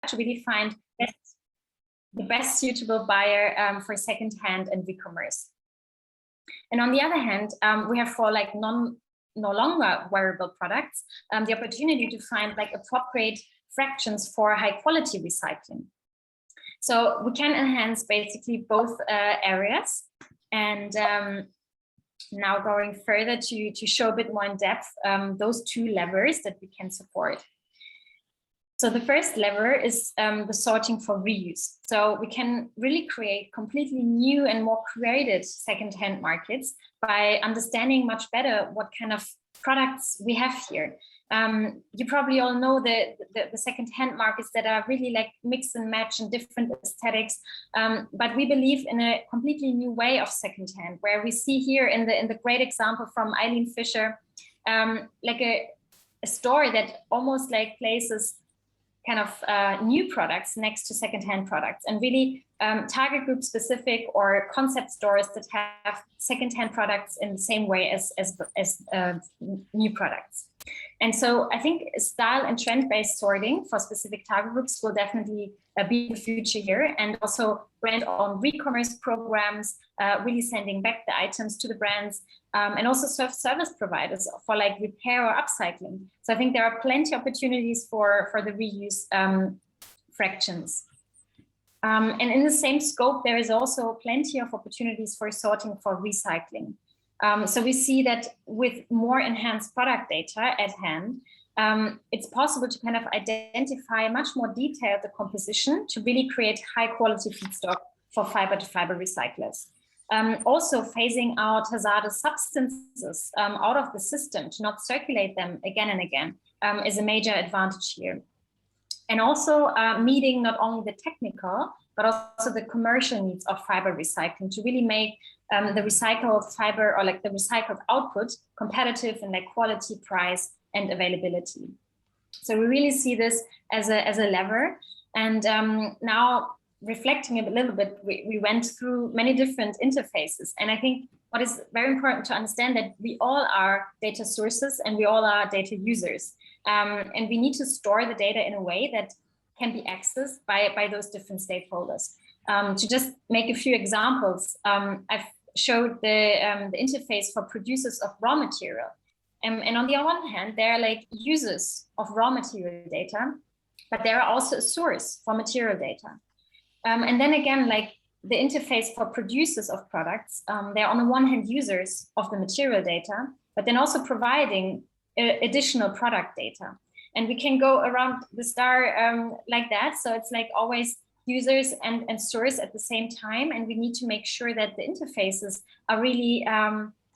to really find the best suitable buyer for secondhand and e-commerce. And on the other hand, we have for like no longer wearable products, the opportunity to find like appropriate fractions for high quality recycling. So we can enhance basically both areas. And now going further to show a bit more in depth those two levers that we can support. So the first lever is the sorting for reuse. So we can really create completely new and more creative secondhand markets by understanding much better what kind of products we have here. You probably all know the secondhand markets that are really like mix and match and different aesthetics. But we believe in a completely new way of secondhand, where we see here in the great example from Eileen Fisher, like a store that almost like places kind of new products next to secondhand products, and really target group specific or concept stores that have secondhand products in the same way as new products. And so I think style and trend-based sorting for specific target groups will definitely be the future here, and also brand-owned re-commerce programs, really sending back the items to the brands, and also serve service providers for like repair or upcycling. So I think there are plenty of opportunities for the reuse fractions. And in the same scope, there is also plenty of opportunities for sorting for recycling. So we see that with more enhanced product data at hand, it's possible to kind of identify much more detailed the composition to really create high quality feedstock for fiber-to-fiber recyclers. Also phasing out hazardous substances out of the system to not circulate them again and again is a major advantage here. And also meeting not only the technical, but also the commercial needs of fiber recycling to really make the recycled fiber or like the recycled output competitive in like quality, price, and availability. So we really see this as a lever. And now reflecting a little bit, we went through many different interfaces. And I think what is very important to understand that we all are data sources and we all are data users. And we need to store the data in a way that can be accessed by those different stakeholders. To just make a few examples, I've showed the interface for producers of raw material. And on the one hand, they're like users of raw material data, but they're also a source for material data. And then again, like the interface for producers of products, they're on the one hand users of the material data, but then also providing additional product data. And we can go around the star like that. So it's like always users and source at the same time. And we need to make sure that the interfaces are really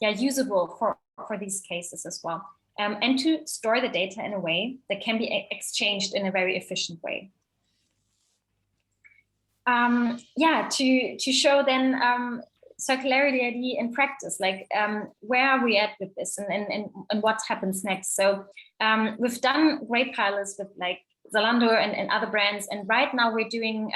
usable for these cases as well. And to store the data in a way that can be exchanged in a very efficient way. To show then circularity in practice, like where are we at with this and what happens next? So we've done great pilots with like Zalando and other brands, and right now we're doing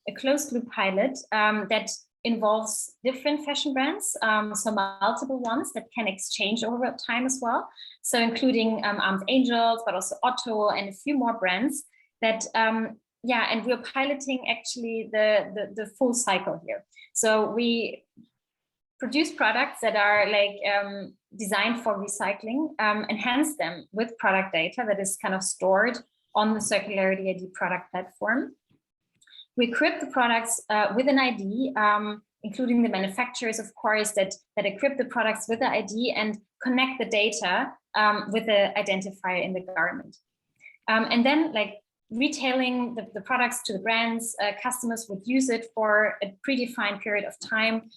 a closed loop pilot that involves different fashion brands, so multiple ones that can exchange over time as well. So including Armed Angels, but also Otto and a few more brands that and we're piloting actually the full cycle here. So we produce products that are like designed for recycling, enhance them with product data that is kind of stored on the Circularity ID product platform. We equip the products with an ID, including the manufacturers, of course, that equip the products with the ID and connect the data with the identifier in the garment. And then like retailing the products to the brands, customers would use it for a predefined period of time,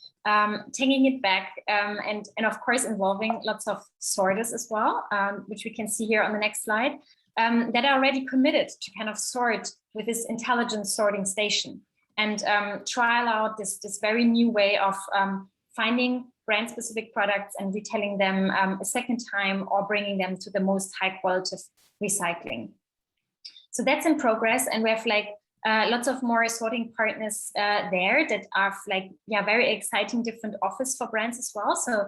taking it back, and of course involving lots of sorters as well, which we can see here on the next slide, that are already committed to kind of sort with this intelligent sorting station and trial out this very new way of finding brand-specific products and retailing them a second time or bringing them to the most high-quality recycling. So that's in progress, and we have like lots of more sorting partners there that are like very exciting different offers for brands as well. So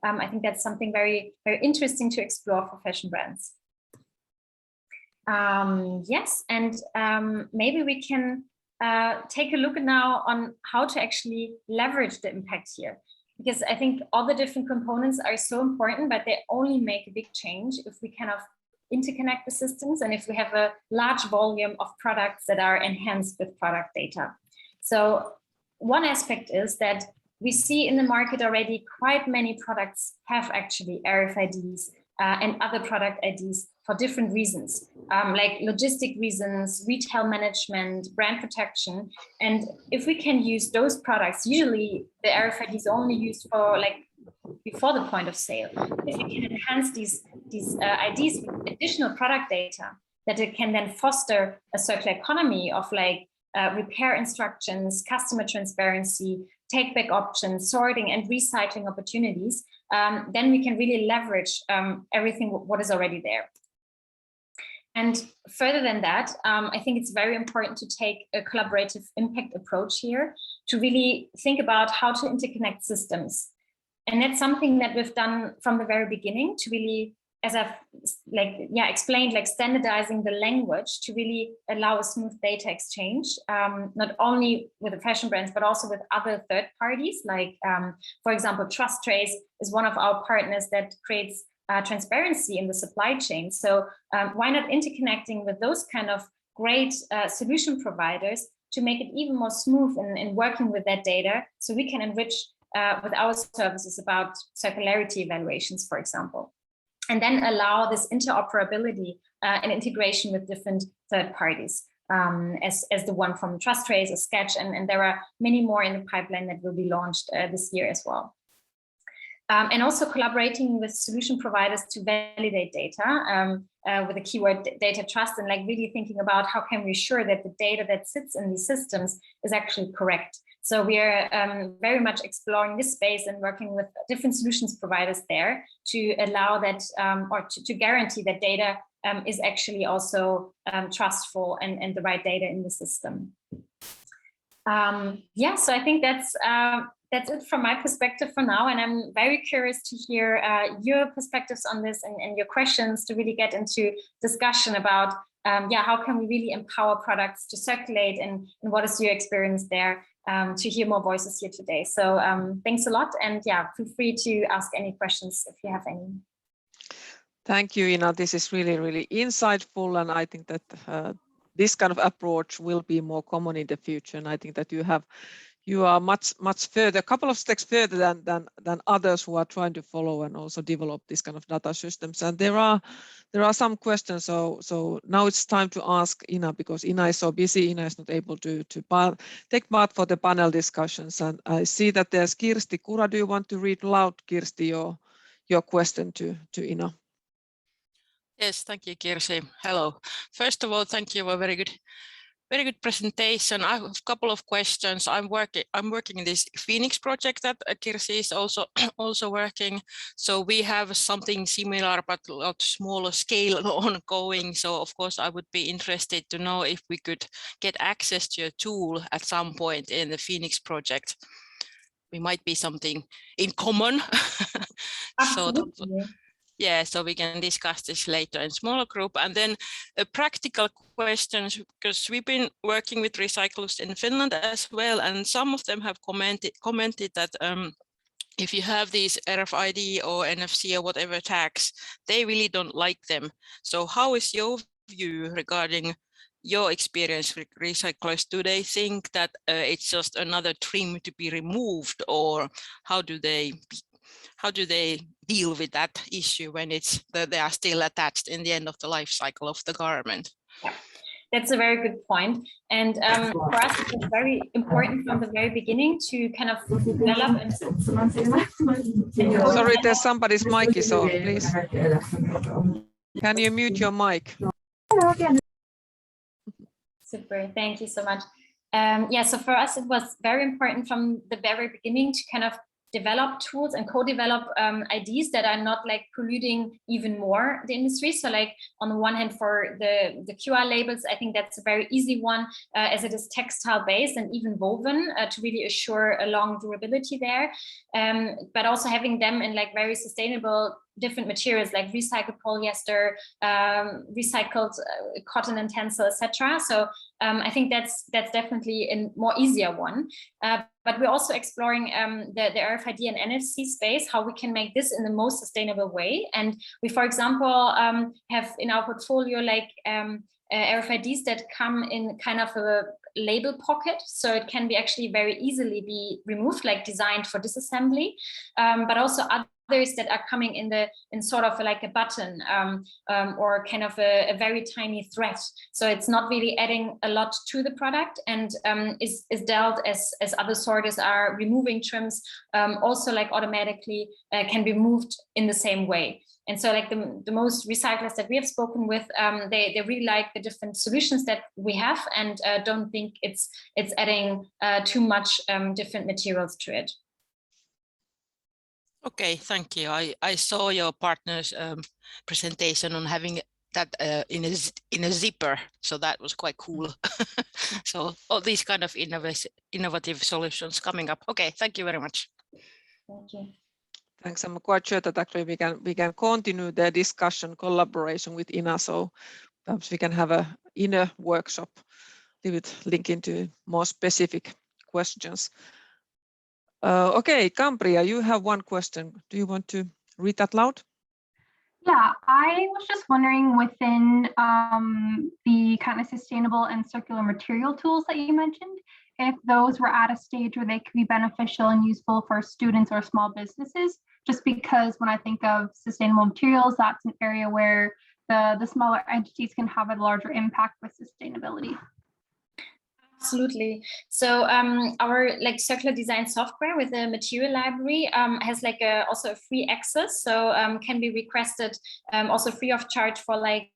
I think that's something very, very interesting to explore for fashion brands. Yes, and maybe we can take a look now on how to actually leverage the impact here. Because I think all the different components are so important, but they only make a big change if we kind of interconnect the systems and if we have a large volume of products that are enhanced with product data. So one aspect is that we see in the market already quite many products have actually RFIDs and other product IDs for different reasons, like logistic reasons, retail management, brand protection. And if we can use those products, usually the RFID is only used for like before the point of sale. If we can enhance these IDs with additional product data, that it can then foster a circular economy of like repair instructions, customer transparency, take back options, sorting and recycling opportunities, then we can really leverage everything what is already there. And further than that, I think it's very important to take a collaborative impact approach here to really think about how to interconnect systems. And that's something that we've done from the very beginning to really, as I've explained, like standardizing the language to really allow a smooth data exchange, not only with the fashion brands, but also with other third parties. Like, for example, TrustTrace is one of our partners that creates transparency in the supply chain. So why not interconnecting with those kind of great solution providers to make it even more smooth in working with that data, so we can enrich with our services about circularity evaluations, for example, and then allow this interoperability and integration with different third parties, as the one from TrustTrace, a Sketch, and there are many more in the pipeline that will be launched this year as well. And also collaborating with solution providers to validate data with the keyword data trust, and like really thinking about how can we ensure that the data that sits in these systems is actually correct. So we are very much exploring this space and working with different solutions providers there to allow that or to guarantee that data is actually also trustful and the right data in the system. Yeah, so I think that's it from my perspective for now, and I'm very curious to hear your perspectives on this and your questions to really get into discussion about how can we really empower products to circulate, and what is your experience there, to hear more voices here today. So thanks a lot, and yeah, feel free to ask any questions if you have any. Thank you, Ina. This is really, really insightful, and I think that this kind of approach will be more common in the future. And I think that you are much further, a couple of steps further than others who are trying to follow and also develop this kind of data systems. And there are some questions. So now it's time to ask Ina, because Ina is so busy. Ina is not able to take part for the panel discussions. And I see that there's Kirsti Kura. Do you want to read aloud, Kirsti, your question to Ina? Yes, thank you, Kirsi. Hello. First of all, thank you for a very good presentation. I have a couple of questions. I'm working in this Phoenix project that Kirsi is also working. So we have something similar but a lot smaller scale ongoing. So of course I would be interested to know if we could get access to a tool at some point in the Phoenix project. We might be something in common. Absolutely. Yeah, so we can discuss this later in smaller group. And then a practical questions, because we've been working with recyclers in Finland as well, and some of them have commented that if you have these RFID or NFC or whatever tags, they really don't like them. So how is your view regarding your experience with recyclers? Do they think that it's just another trim to be removed, or how do they deal with that issue when they are still attached in the end of the life cycle of the garment? Yeah, that's a very good point. And for us, it was very important from the very beginning to kind of develop and sorry, there's somebody's mic is off, please. Can you mute your mic? Super, thank you so much. Yeah, so for us, it was very important from the very beginning to kind of develop tools and co-develop IDs that are not like polluting even more the industry. So like on the one hand, for the QR labels, I think that's a very easy one, as it is textile based and even woven to really assure a long durability there. But also having them in like very sustainable different materials like recycled polyester, recycled cotton and tencel, etc. So I think that's definitely a more easier one. But we're also exploring the RFID and NFC space, how we can make this in the most sustainable way. And we, for example, have in our portfolio like RFIDs that come in kind of a label pocket, so it can be actually very easily be removed, like designed for disassembly, but also others that are coming in sort of like a button or kind of a very tiny thread. So it's not really adding a lot to the product, and is dealt as other sorters are removing trims, also like automatically can be moved in the same way. And so like the most recyclers that we have spoken with, they really like the different solutions that we have, and don't think it's adding too much different materials to it. Okay, thank you. I saw your partner's presentation on having that in a zipper, so that was quite cool. So all these kind of innovative solutions coming up. Okay, thank you very much. Thank you. Thanks. I'm quite sure that actually we can continue the discussion collaboration with Ina. So perhaps we can have a inner workshop with link into more specific questions. Okay, Cambria, you have one question. Do you want to read that loud? Yeah, I was just wondering within the kind of sustainable and circular material tools that you mentioned, if those were at a stage where they could be beneficial and useful for students or small businesses, just because when I think of sustainable materials, that's an area where the smaller entities can have a larger impact with sustainability. Absolutely. So our like circular design software with the material library has like also a free access, so can be requested also free of charge for like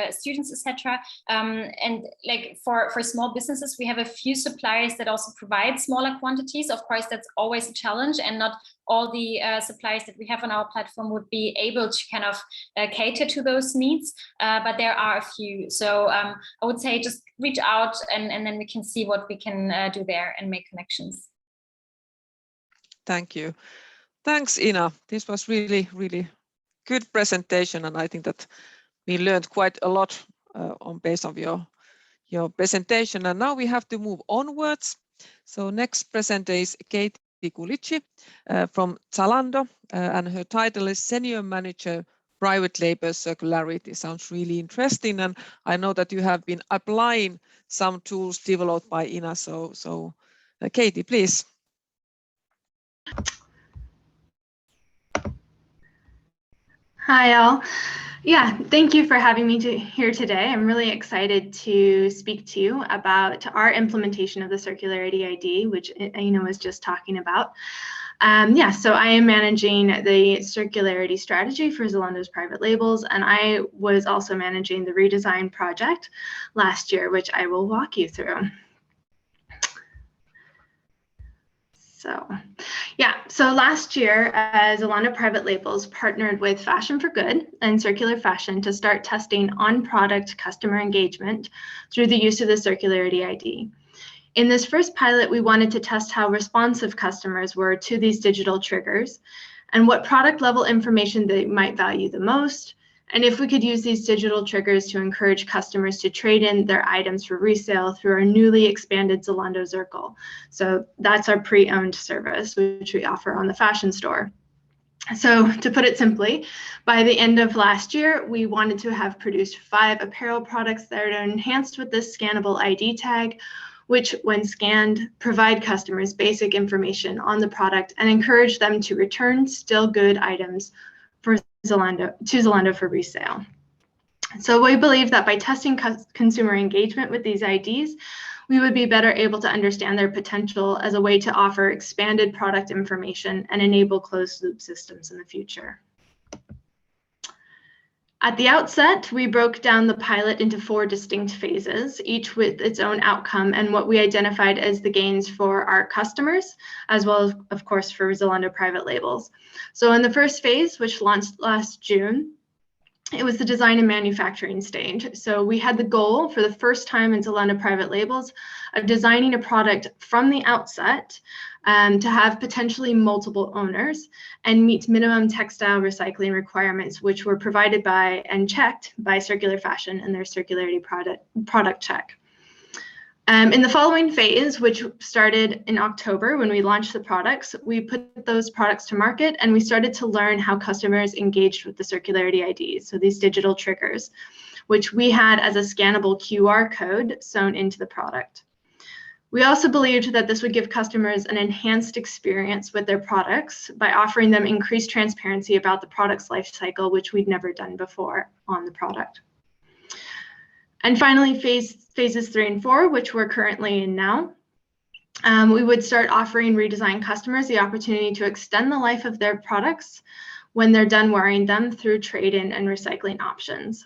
students, etc. And like for small businesses, we have a few suppliers that also provide smaller quantities. Of course, that's always a challenge, and not all the suppliers that we have on our platform would be able to kind of cater to those needs, but there are a few. So I would say just reach out, and then we can see what we can do there and make connections. Thank you. Thanks, Ina. This was really, really good presentation, and I think that we learned quite a lot on base of your presentation. And now we have to move onwards. So next presenter is Quilici from Zalando, and her title is Senior Manager Private Label Circularity. Sounds really interesting, and I know that you have been applying some tools developed by Ina. So Katie, please. Hi all. Yeah, thank you for having me here today. I'm really excited to speak to you about our implementation of the Circularity ID, which Ina was just talking about. Yeah, so I am managing the circularity strategy for Zalando's private labels, and I was also managing the redesign project last year, which I will walk you through. So last year, Zalando Private Labels partnered with Fashion for Good and Circular.fashion to start testing on-product customer engagement through the use of the Circularity ID. In this first pilot, we wanted to test how responsive customers were to these digital triggers and what product level information they might value the most, and if we could use these digital triggers to encourage customers to trade in their items for resale through our newly expanded Zalando Circle. So that's our pre-owned service, which we offer on the fashion store. So to put it simply, by the end of last year, we wanted to have produced 5 apparel products that are enhanced with this scannable ID tag, which when scanned, provide customers basic information on the product and encourage them to return still good items to Zalando for resale. So we believe that by testing consumer engagement with these IDs, we would be better able to understand their potential as a way to offer expanded product information and enable closed loop systems in the future. At the outset, we broke down the pilot into 4 distinct phases, each with its own outcome and what we identified as the gains for our customers, as well as, of course, for Zalando private labels. So in the first phase, which launched last June, it was the design and manufacturing stage. So we had the goal for the first time in Zalando private labels of designing a product from the outset to have potentially multiple owners and meet minimum textile recycling requirements, which were provided by and checked by Circular.fashion and their Circularity product check. In the following phase, which started in October when we launched the products, we put those products to market and we started to learn how customers engaged with the Circularity IDs, so these digital triggers, which we had as a scannable QR code sewn into the product. We also believed that this would give customers an enhanced experience with their products by offering them increased transparency about the product's life cycle, which we'd never done before on the product. And finally, phases 3 and 4, which we're currently in now, we would start offering redesigned customers the opportunity to extend the life of their products when they're done wearing them through trade-in and recycling options.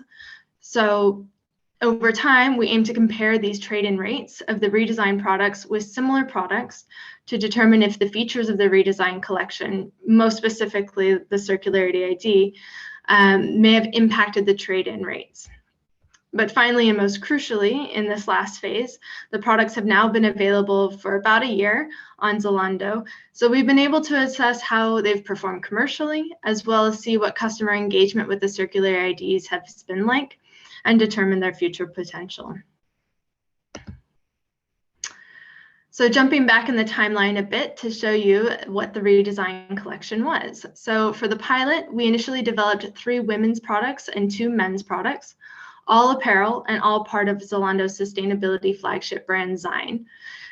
So over time, we aim to compare these trade-in rates of the redesigned products with similar products to determine if the features of the redesigned collection, most specifically the Circularity ID, may have impacted the trade-in rates. But finally, and most crucially, in this last phase, the products have now been available for about a year on Zalando. So we've been able to assess how they've performed commercially, as well as see what customer engagement with the Circularity IDs has been like, and determine their future potential. So jumping back in the timeline a bit to show you what the redesign collection was. So for the pilot, we initially developed 3 women's products and 2 men's products, all apparel and all part of Zalando's sustainability flagship brand Zine.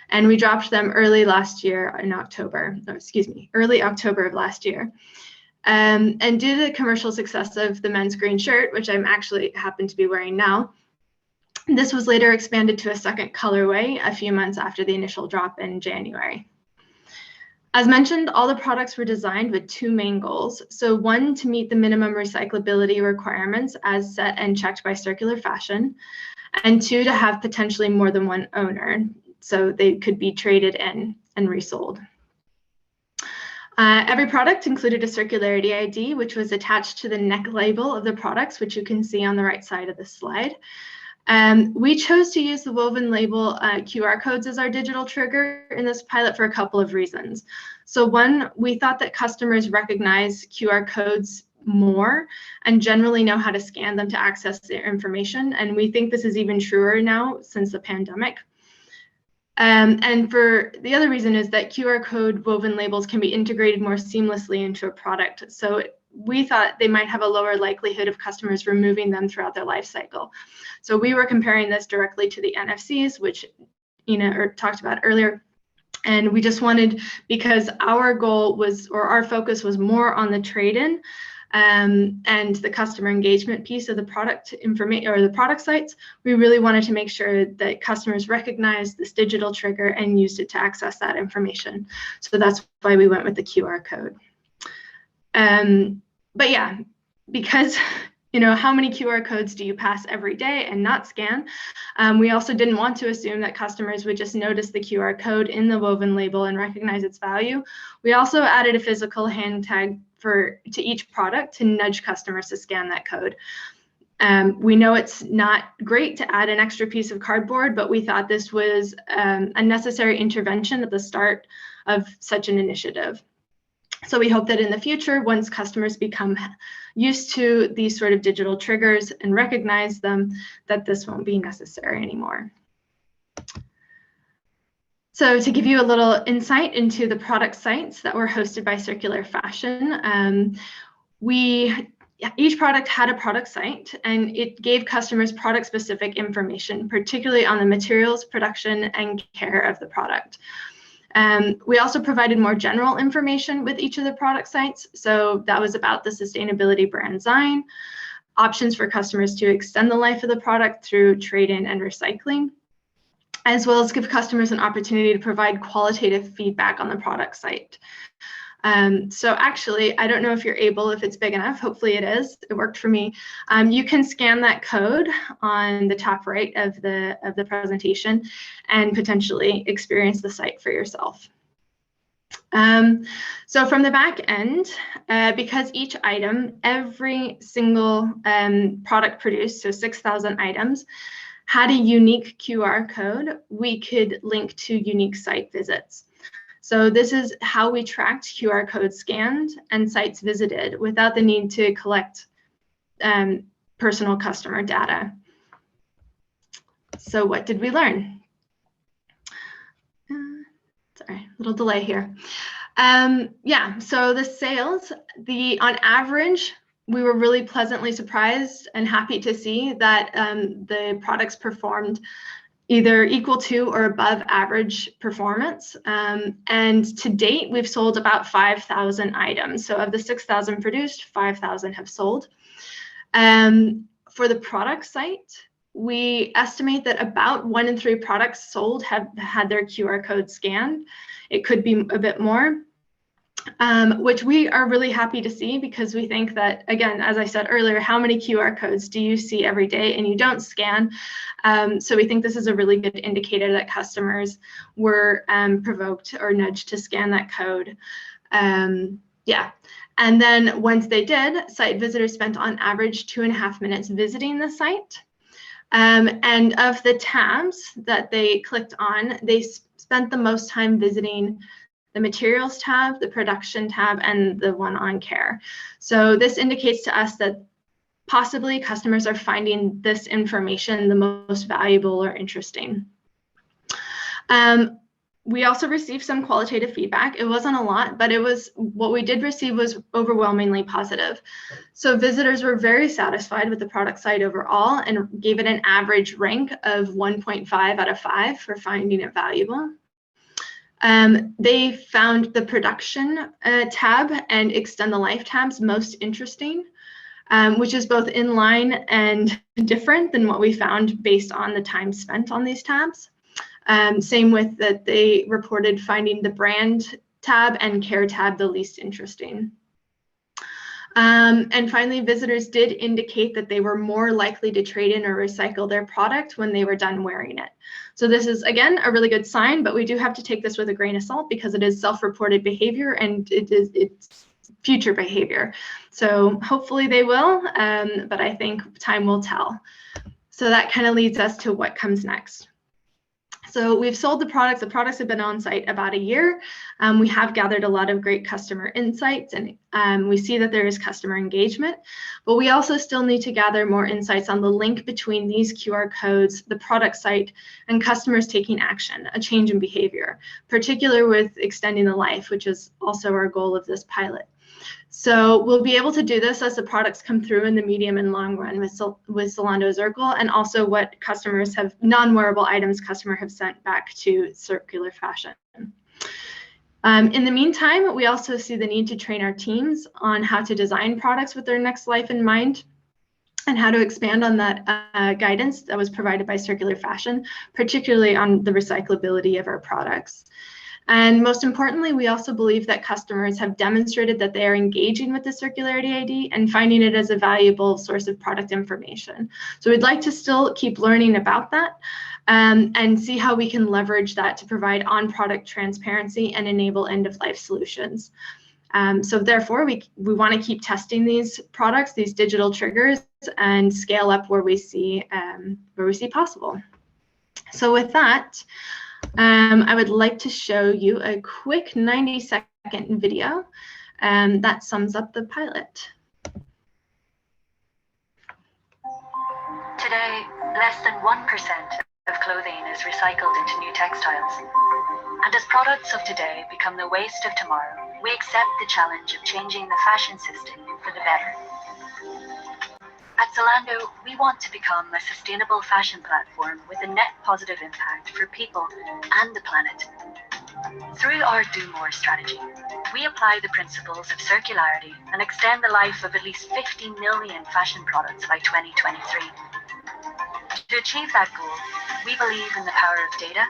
And we dropped them early October of last year. And due to the commercial success of the men's green shirt, which I'm actually happen to be wearing now, this was later expanded to a second colorway a few months after the initial drop in January. As mentioned, all the products were designed with 2 main goals. So 1, to meet the minimum recyclability requirements as set and checked by Circular.fashion, and 2, to have potentially more than 1 owner, so they could be traded in and resold. Every product included a Circularity ID, which was attached to the neck label of the products, which you can see on the right side of the slide. We chose to use the woven label QR codes as our digital trigger in this pilot for a couple of reasons. So 1, we thought that customers recognize QR codes more and generally know how to scan them to access their information. And we think this is even truer now since the pandemic. And for the other reason is that QR code woven labels can be integrated more seamlessly into a product. So we thought they might have a lower likelihood of customers removing them throughout their life cycle. So we were comparing this directly to the NFCs, which Ina talked about earlier. And we just wanted, because our goal was, or our focus was more on the trade-in and the customer engagement piece of the product information or the product sites, we really wanted to make sure that customers recognized this digital trigger and used it to access that information. So that's why we went with the QR code. But yeah, because how many QR codes do you pass every day and not scan? We also didn't want to assume that customers would just notice the QR code in the woven label and recognize its value. We also added a physical hand tag to each product to nudge customers to scan that code. We know it's not great to add an extra piece of cardboard, but we thought this was a necessary intervention at the start of such an initiative. So we hope that in the future, once customers become used to these sort of digital triggers and recognize them, that this won't be necessary anymore. So to give you a little insight into the product sites that were hosted by Circular.fashion, each product had a product site, and it gave customers product-specific information, particularly on the materials, production, and care of the product. We also provided more general information with each of the product sites. So that was about the sustainability brand Zine, options for customers to extend the life of the product through trade-in and recycling, as well as give customers an opportunity to provide qualitative feedback on the product site. So actually, I don't know if it's big enough, hopefully it is, it worked for me. You can scan that code on the top right of the presentation and potentially experience the site for yourself. So from the back end, because each item, every single product produced, so 6,000 items, had a unique QR code, we could link to unique site visits. So this is how we tracked QR codes scanned and sites visited without the need to collect personal customer data. So what did we learn? Sorry, little delay here. Yeah, so the sales, on average, we were really pleasantly surprised and happy to see that the products performed either equal to or above average performance. And to date, we've sold about 5,000 items. So of the 6,000 produced, 5,000 have sold. For the product site, we estimate that about 1 in 3 products sold have had their QR code scanned. It could be a bit more, which we are really happy to see, because we think that, again, as I said earlier, how many QR codes do you see every day and you don't scan? So we think this is a really good indicator that customers were provoked or nudged to scan that code. Yeah. And then once they did, site visitors spent on average 2.5 minutes visiting the site. And of the tabs that they clicked on, they spent the most time visiting the materials tab, the production tab, and the one on care. So this indicates to us that possibly customers are finding this information the most valuable or interesting. We also received some qualitative feedback. It wasn't a lot, but what we did receive was overwhelmingly positive. So visitors were very satisfied with the product site overall and gave it an average rank of 1.5 out of 5 for finding it valuable. They found the production tab and extend the life tabs most interesting, which is both in line and different than what we found based on the time spent on these tabs. Same with that, they reported finding the brand tab and care tab the least interesting. And finally, visitors did indicate that they were more likely to trade in or recycle their product when they were done wearing it. So this is, again, a really good sign, but we do have to take this with a grain of salt because it is self-reported behavior and it's future behavior. So hopefully they will, but I think time will tell. So that kind of leads us to what comes next. So we've sold the products. The products have been on site about a year. We have gathered a lot of great customer insights, and we see that there is customer engagement, but we also still need to gather more insights on the link between these QR codes, the product site, and customers taking action, a change in behavior, particularly with extending the life, which is also our goal of this pilot. So we'll be able to do this as the products come through in the medium and long run with Zalando Circle, and also what customers have, non-wearable items customers have sent back to Circular.fashion. In the meantime, we also see the need to train our teams on how to design products with their next life in mind, and how to expand on that guidance that was provided by Circular.fashion, particularly on the recyclability of our products. And most importantly, we also believe that customers have demonstrated that they are engaging with the Circularity ID and finding it as a valuable source of product information. So we'd like to still keep learning about that and see how we can leverage that to provide on-product transparency and enable end-of-life solutions. So therefore, we want to keep testing these products, these digital triggers, and scale up where we see possible. So with that, I would like to show you a quick 90-second video that sums up the pilot. Today, less than 1% of clothing is recycled into new textiles. And as products of today become the waste of tomorrow, we accept the challenge of changing the fashion system for the better. At Zalando, we want to become a sustainable fashion platform with a net positive impact for people and the planet. Through our Do More strategy, we apply the principles of circularity and extend the life of at least 50 million fashion products by 2023. To achieve that goal, we believe in the power of data,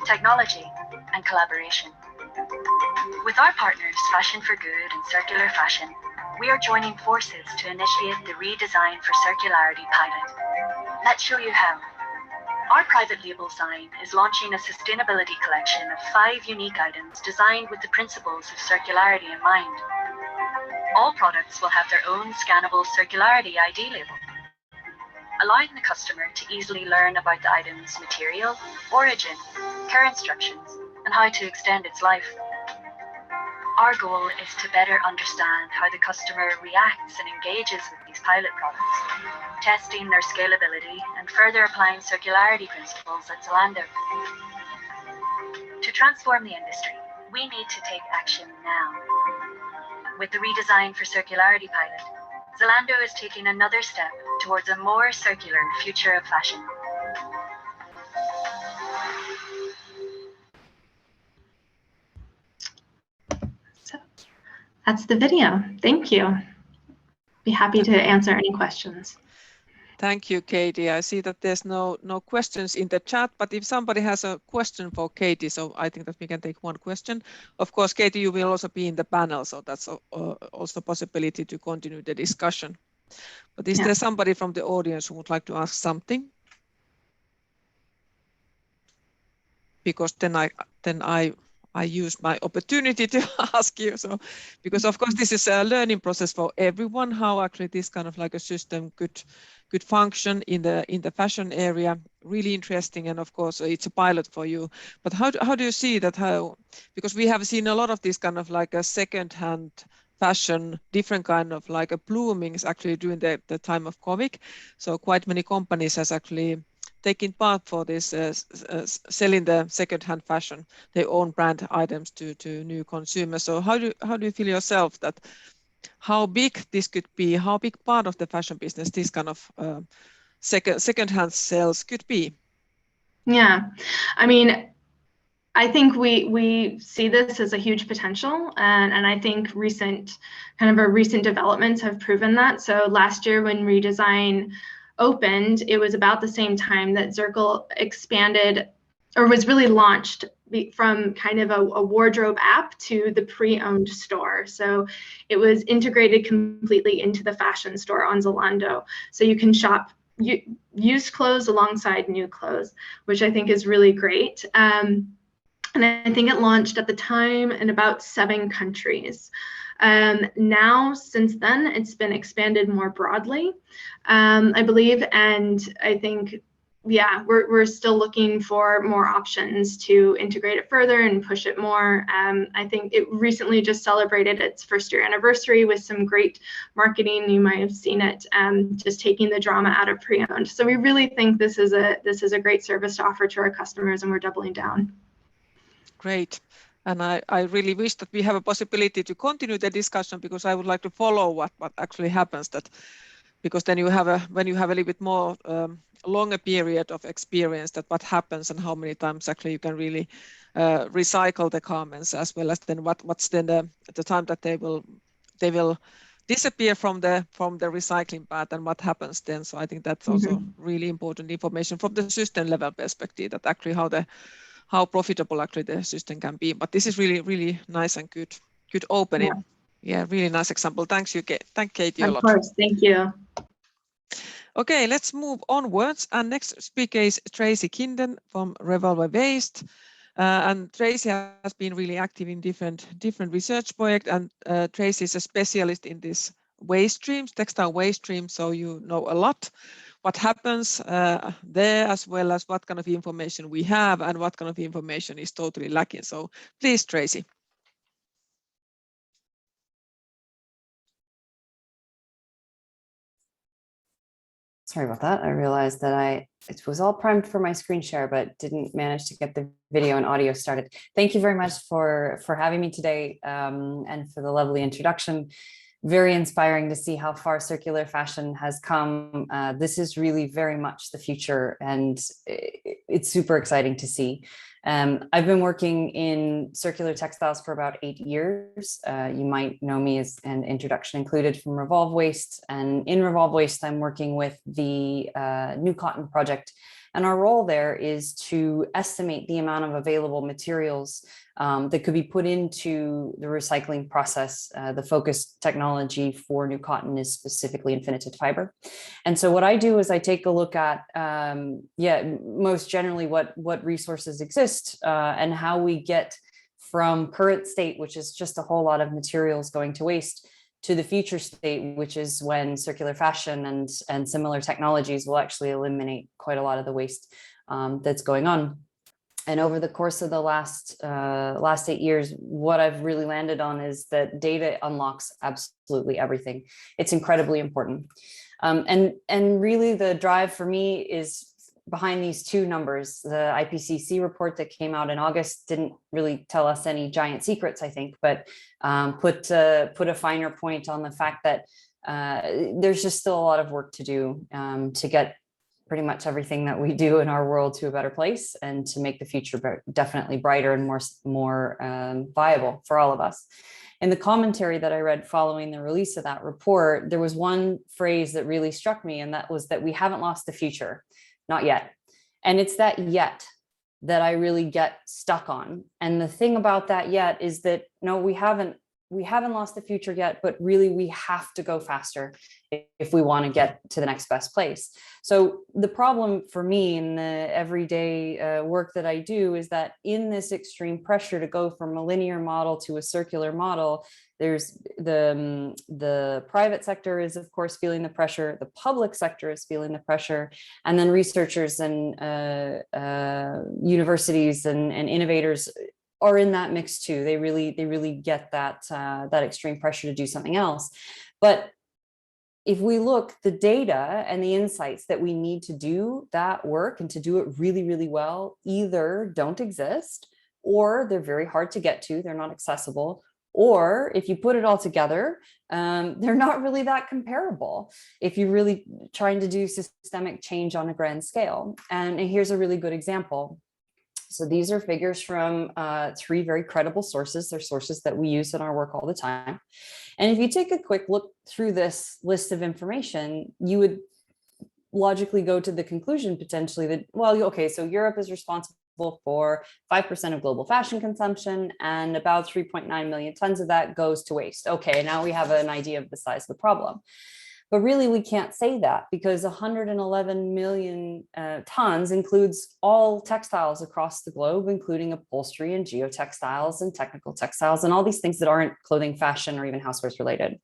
technology, and collaboration. With our partners, Fashion for Good and Circular.fashion, we are joining forces to initiate the Redesign for Circularity pilot. Let's show you how. Our private label sign is launching a sustainability collection of 5 unique items designed with the principles of circularity in mind. All products will have their own scannable Circularity ID label, allowing the customer to easily learn about the item's material, origin, care instructions, and how to extend its life. Our goal is to better understand how the customer reacts and engages with these pilot products, testing their scalability and further applying circularity principles at Zalando. To transform the industry, we need to take action now. With the redesign for Circularity pilot, Zalando is taking another step towards a more circular future of fashion. So that's the video. Thank you. Be happy to answer any questions. Thank you, Katie. I see that there's no questions in the chat, but if somebody has a question for Katie, so I think that we can take one question. Of course, Katie, you will also be in the panel, so that's also a possibility to continue the discussion. But is there somebody from the audience who would like to ask something? Because then I use my opportunity to ask you. So, because of course this is a learning process for everyone, how actually this kind of like a system could function in the fashion area. Really interesting, and of course it's a pilot for you. But how do you see that? Because we have seen a lot of this kind of like a second-hand fashion, different kind of like a bloomings actually during the time of COVID. So quite many companies has actually taking part for this selling the second-hand fashion, their own brand items to new consumers. So how do you feel yourself that how big this could be, how big part of the fashion business this kind of second-hand sales could be? Yeah, I mean, I think we see this as a huge potential, and I think recent developments have proven that. So last year when redesign opened, it was about the same time that Circle expanded or was really launched from kind of a wardrobe app to the pre-owned store. So it was integrated completely into the fashion store on Zalando. So you can shop used clothes alongside new clothes, which I think is really great. And I think it launched at the time in about 7 countries. Now, since then, it's been expanded more broadly, I believe, and I think, yeah, we're still looking for more options to integrate it further and push it more. I think it recently just celebrated its 1st year anniversary with some great marketing. You might have seen it, just taking the drama out of pre-owned. So we really think this is a great service to offer to our customers, and we're doubling down. Great. And I really wish that we have a possibility to continue the discussion, because I would like to follow what actually happens, that because then when you have a little bit more longer period of experience, that what happens and how many times actually you can really recycle the garments, as well as then what's then the time that they will disappear from the recycling path, and what happens then. So I think that's also really important information from the system level perspective, that actually how profitable actually the system can be. But this is really, really nice and good opening. Yeah, really nice example. Thank Katie a lot. Of course, thank you. Okay, let's move onwards. And next speaker is Tracy Kinden from Revolve Waste. And Tracy has been really active in different research projects, and Tracy is a specialist in this waste streams, textile waste streams, so you know a lot what happens there, as well as what kind of information we have and what kind of information is totally lacking. So please, Tracy. Sorry about that. I realized that it was all primed for my screen share, but didn't manage to get the video and audio started. Thank you very much for having me today, and for the lovely introduction. Very inspiring to see how far circular fashion has come. This is really very much the future, and it's super exciting to see. I've been working in circular textiles for about 8 years. You might know me as an introduction included from Revolve Waste. And in Revolve Waste, I'm working with the New Cotton project. And our role there is to estimate the amount of available materials that could be put into the recycling process. The focus technology for new cotton is specifically infinited fiber. And so what I do is I take a look at, most generally what resources exist and how we get from current state, which is just a whole lot of materials going to waste, to the future state, which is when circular fashion and similar technologies will actually eliminate quite a lot of the waste that's going on. And over the course of the last 8 years, what I've really landed on is that data unlocks absolutely everything. It's incredibly important. And really the drive for me is behind these two numbers. The IPCC report that came out in August didn't really tell us any giant secrets, I think, but put a finer point on the fact that there's just still a lot of work to do to get pretty much everything that we do in our world to a better place and to make the future definitely brighter and more viable for all of us. In the commentary that I read following the release of that report, there was one phrase that really struck me, and that was that we haven't lost the future. Not yet. And it's that yet that I really get stuck on. And the thing about that yet is that, no, we haven't lost the future yet, but really we have to go faster if we want to get to the next best place. So the problem for me in the everyday work that I do is that in this extreme pressure to go from a linear model to a circular model, there's the private sector is of course feeling the pressure, the public sector is feeling the pressure, and then researchers and universities and innovators are in that mix too. They really get that extreme pressure to do something else. But if we look, the data and the insights that we need to do that work and to do it really, really well, either don't exist, or they're very hard to get to, they're not accessible, or if you put it all together, they're not really that comparable if you're really trying to do systemic change on a grand scale. And here's a really good example. So these are figures from 3 very credible sources. They're sources that we use in our work all the time. And if you take a quick look through this list of information, you would logically go to the conclusion potentially that, well, okay, so Europe is responsible for 5% of global fashion consumption, and about 3.9 million tons of that goes to waste. Okay, now we have an idea of the size of the problem. But really, we can't say that, because 111 million tons includes all textiles across the globe, including upholstery and geotextiles and technical textiles and all these things that aren't clothing, fashion, or even housewares related.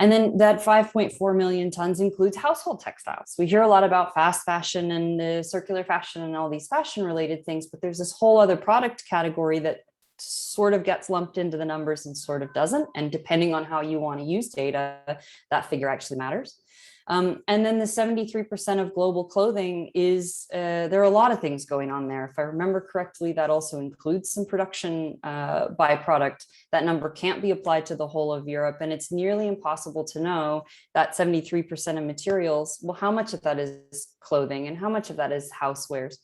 And then that 5.4 million tons includes household textiles. We hear a lot about fast fashion and circular fashion and all these fashion related things, but there's this whole other product category that sort of gets lumped into the numbers and sort of doesn't. And depending on how you want to use data, that figure actually matters. And then the 73% of global clothing is, there are a lot of things going on there. If I remember correctly, that also includes some production byproduct. That number can't be applied to the whole of Europe. And it's nearly impossible to know that 73% of materials, well, how much of that is clothing and how much of that is housewares?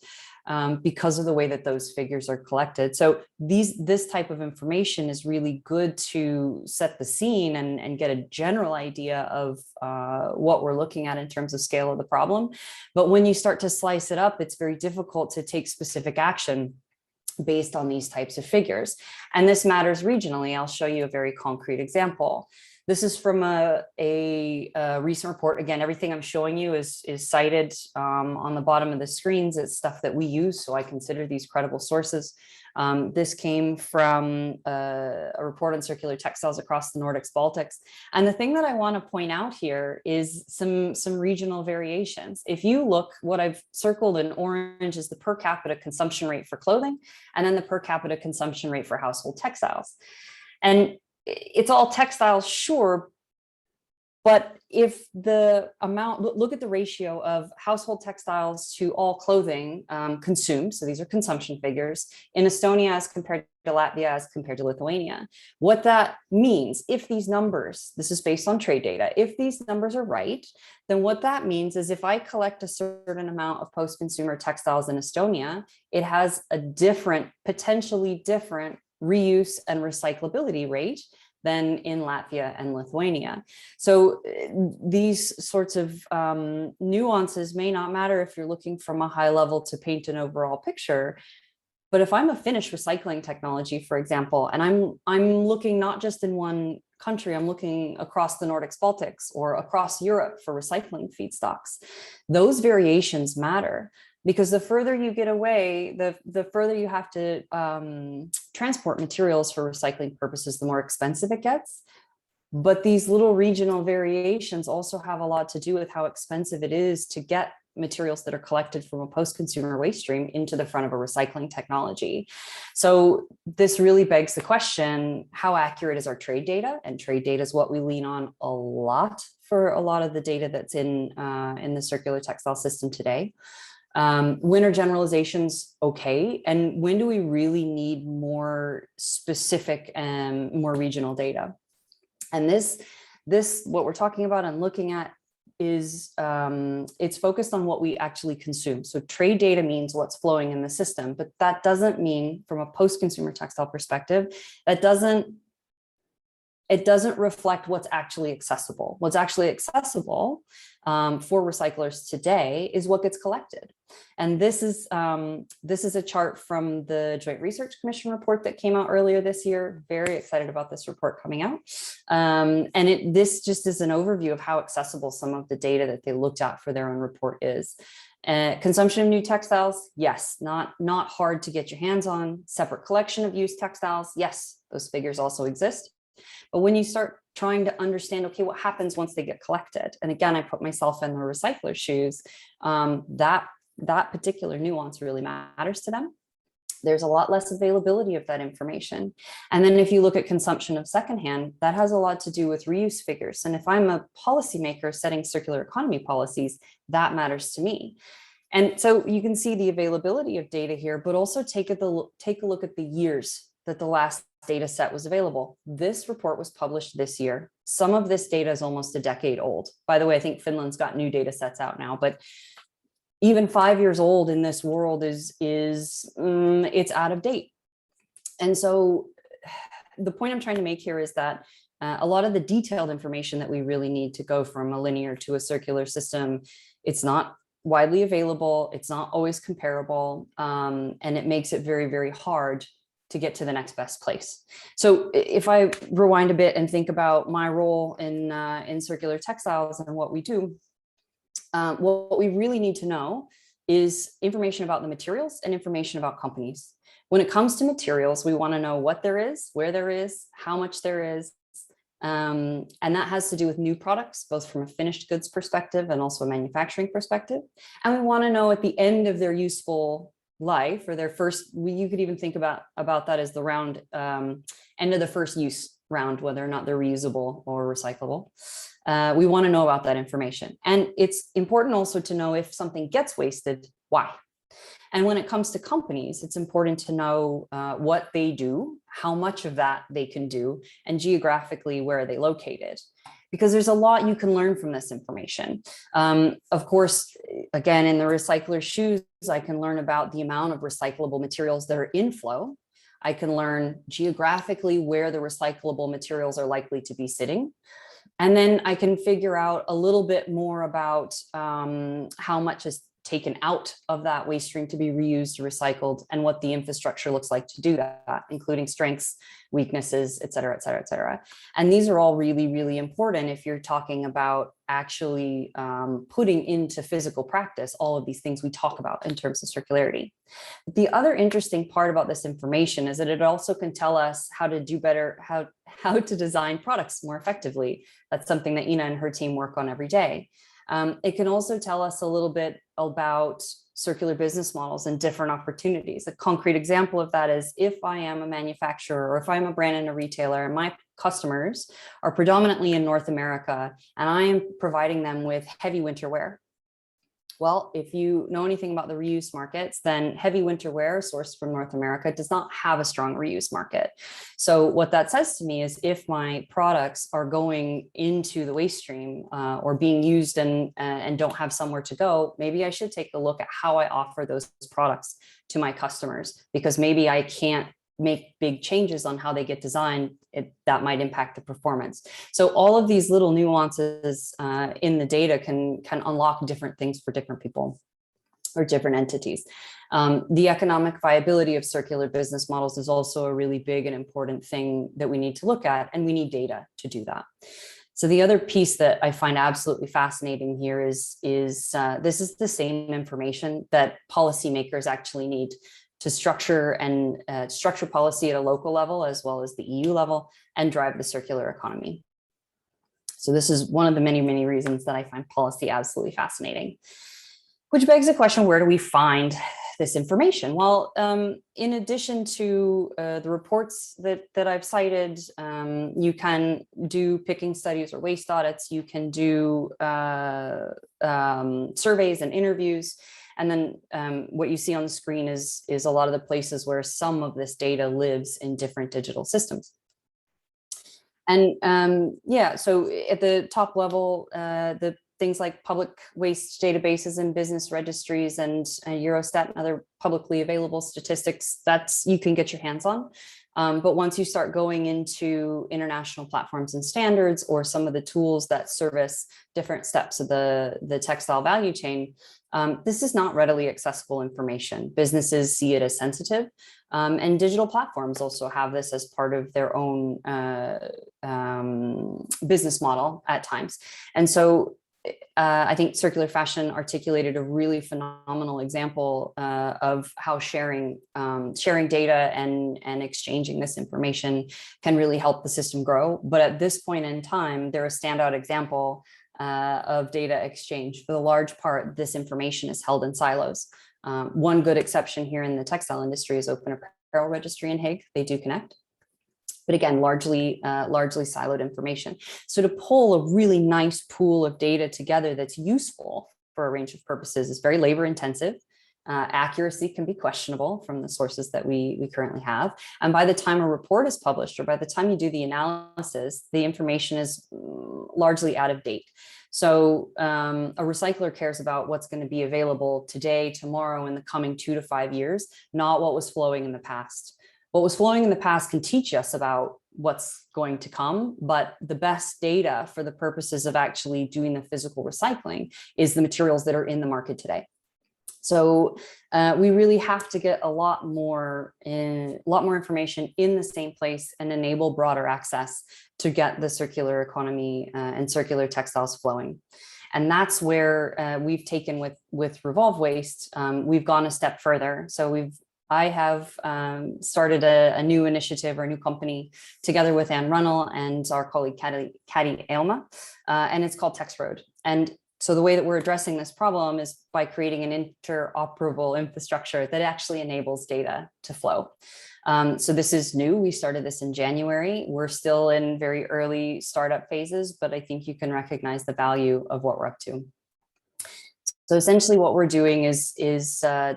Because of the way that those figures are collected. So this type of information is really good to set the scene and get a general idea of what we're looking at in terms of scale of the problem. But when you start to slice it up, it's very difficult to take specific action based on these types of figures. And this matters regionally. I'll show you a very concrete example. This is from a recent report. Again, everything I'm showing you is cited on the bottom of the screens. It's stuff that we use, so I consider these credible sources. This came from a report on circular textiles across the Nordics, Baltics. And the thing that I want to point out here is some regional variations. If you look, what I've circled in orange is the per capita consumption rate for clothing, and then the per capita consumption rate for household textiles. And it's all textiles, sure, but if the amount, look at the ratio of household textiles to all clothing consumed, so these are consumption figures, in Estonia as compared to Latvia as compared to Lithuania. What that means, if these numbers, this is based on trade data, if these numbers are right, then what that means is if I collect a certain amount of post-consumer textiles in Estonia, it has a different, potentially different reuse and recyclability rate than in Latvia and Lithuania. So these sorts of nuances may not matter if you're looking from a high level to paint an overall picture. But if I'm a Finnish recycling technology, for example, and I'm looking not just in one country, I'm looking across the Nordics, Baltics, or across Europe for recycling feedstocks, those variations matter. Because the further you get away, the further you have to transport materials for recycling purposes, the more expensive it gets. But these little regional variations also have a lot to do with how expensive it is to get materials that are collected from a post-consumer waste stream into the front of a recycling technology. So this really begs the question, how accurate is our trade data? And trade data is what we lean on a lot for a lot of the data that's in the circular textile system today. When are generalizations okay? And when do we really need more specific and more regional data? And this what we're talking about and looking at is it's focused on what we actually consume. So trade data means what's flowing in the system, but that doesn't mean, from a post-consumer textile perspective, it doesn't reflect what's actually accessible. What's actually accessible for recyclers today is what gets collected. And this is a chart from the Joint Research Commission report that came out earlier this year. Very excited about this report coming out. And this just is an overview of how accessible some of the data that they looked at for their own report is. Consumption of new textiles, yes, not hard to get your hands on. Separate collection of used textiles, yes, those figures also exist. But when you start trying to understand, okay, what happens once they get collected? And again, I put myself in the recycler's shoes, that particular nuance really matters to them. There's a lot less availability of that information. And then if you look at consumption of secondhand, that has a lot to do with reuse figures. And if I'm a policymaker setting circular economy policies, that matters to me. And so you can see the availability of data here, but also take a look at the years that the last data set was available. This report was published this year. Some of this data is almost a decade old. By the way, I think Finland's got new data sets out now, but even 5 years old in this world it's out of date. And so the point I'm trying to make here is that a lot of the detailed information that we really need to go from a linear to a circular system, it's not widely available, it's not always comparable, and it makes it very, very hard to get to the next best place. So if I rewind a bit and think about my role in circular textiles and what we do, what we really need to know is information about the materials and information about companies. When it comes to materials, we want to know what there is, where there is, how much there is, and that has to do with new products, both from a finished goods perspective and also a manufacturing perspective. And we want to know at the end of their useful life, or their first, you could even think about that as the round, end of the first use round, whether or not they're reusable or recyclable. We want to know about that information. And it's important also to know if something gets wasted, why. And when it comes to companies, it's important to know what they do, how much of that they can do, and geographically where are they located. Because there's a lot you can learn from this information. Of course, again, in the recycler's shoes, I can learn about the amount of recyclable materials that are in flow. I can learn geographically where the recyclable materials are likely to be sitting. And then I can figure out a little bit more about how much is taken out of that waste stream to be reused or recycled, and what the infrastructure looks like to do that, including strengths, weaknesses, et cetera, et cetera, et cetera. And these are all really, really important if you're talking about actually putting into physical practice all of these things we talk about in terms of circularity. The other interesting part about this information is that it also can tell us how to do better, how to design products more effectively. That's something that Ina and her team work on every day. It can also tell us a little bit about circular business models and different opportunities. A concrete example of that is if I am a manufacturer, or if I'm a brand and a retailer, and my customers are predominantly in North America, and I am providing them with heavy winter wear. Well, if you know anything about the reuse markets, then heavy winter wear sourced from North America does not have a strong reuse market. So what that says to me is if my products are going into the waste stream or being used and don't have somewhere to go, maybe I should take a look at how I offer those products to my customers, because maybe I can't make big changes on how they get designed that might impact the performance. So all of these little nuances in the data can unlock different things for different people or different entities. The economic viability of circular business models is also a really big and important thing that we need to look at, and we need data to do that. So the other piece that I find absolutely fascinating here is this is the same information that policymakers actually need to structure policy at a local level as well as the EU level and drive the circular economy. So this is one of the many, many reasons that I find policy absolutely fascinating. Which begs the question, where do we find this information? Well, in addition to the reports that I've cited, you can do picking studies or waste audits, you can do surveys and interviews. And then what you see on the screen is a lot of the places where some of this data lives in different digital systems. And yeah, so at the top level, the things like public waste databases and business registries and Eurostat and other publicly available statistics, you can get your hands on. But once you start going into international platforms and standards or some of the tools that service different steps of the textile value chain, this is not readily accessible information. Businesses see it as sensitive, and digital platforms also have this as part of their own business model at times. And so I think Circular Fashion articulated a really phenomenal example of how sharing data and exchanging this information can really help the system grow. But at this point in time, they're a standout example of data exchange. For the large part, this information is held in silos. One good exception here in the textile industry is Open Apparel Registry in Higg. They do connect. But again, largely siloed information. So to pull a really nice pool of data together that's useful for a range of purposes is very labor intensive. Accuracy can be questionable from the sources that we currently have. And by the time a report is published or by the time you do the analysis, the information is largely out of date. So a recycler cares about what's going to be available today, tomorrow, in the coming 2 to 5 years, not what was flowing in the past. What was flowing in the past can teach us about what's going to come, but the best data for the purposes of actually doing the physical recycling is the materials that are in the market today. So we really have to get a lot more information in the same place and enable broader access to get the circular economy and circular textiles flowing. And that's where we've taken with Revolve Waste, we've gone a step further. So I have started a new initiative or a new company together with Anne Runnell and our colleague Caddy Aylma, and it's called TexRoad. And so the way that we're addressing this problem is by creating an interoperable infrastructure that actually enables data to flow. So this is new. We started this in January. We're still in very early startup phases, but I think you can recognize the value of what we're up to. So essentially what we're doing is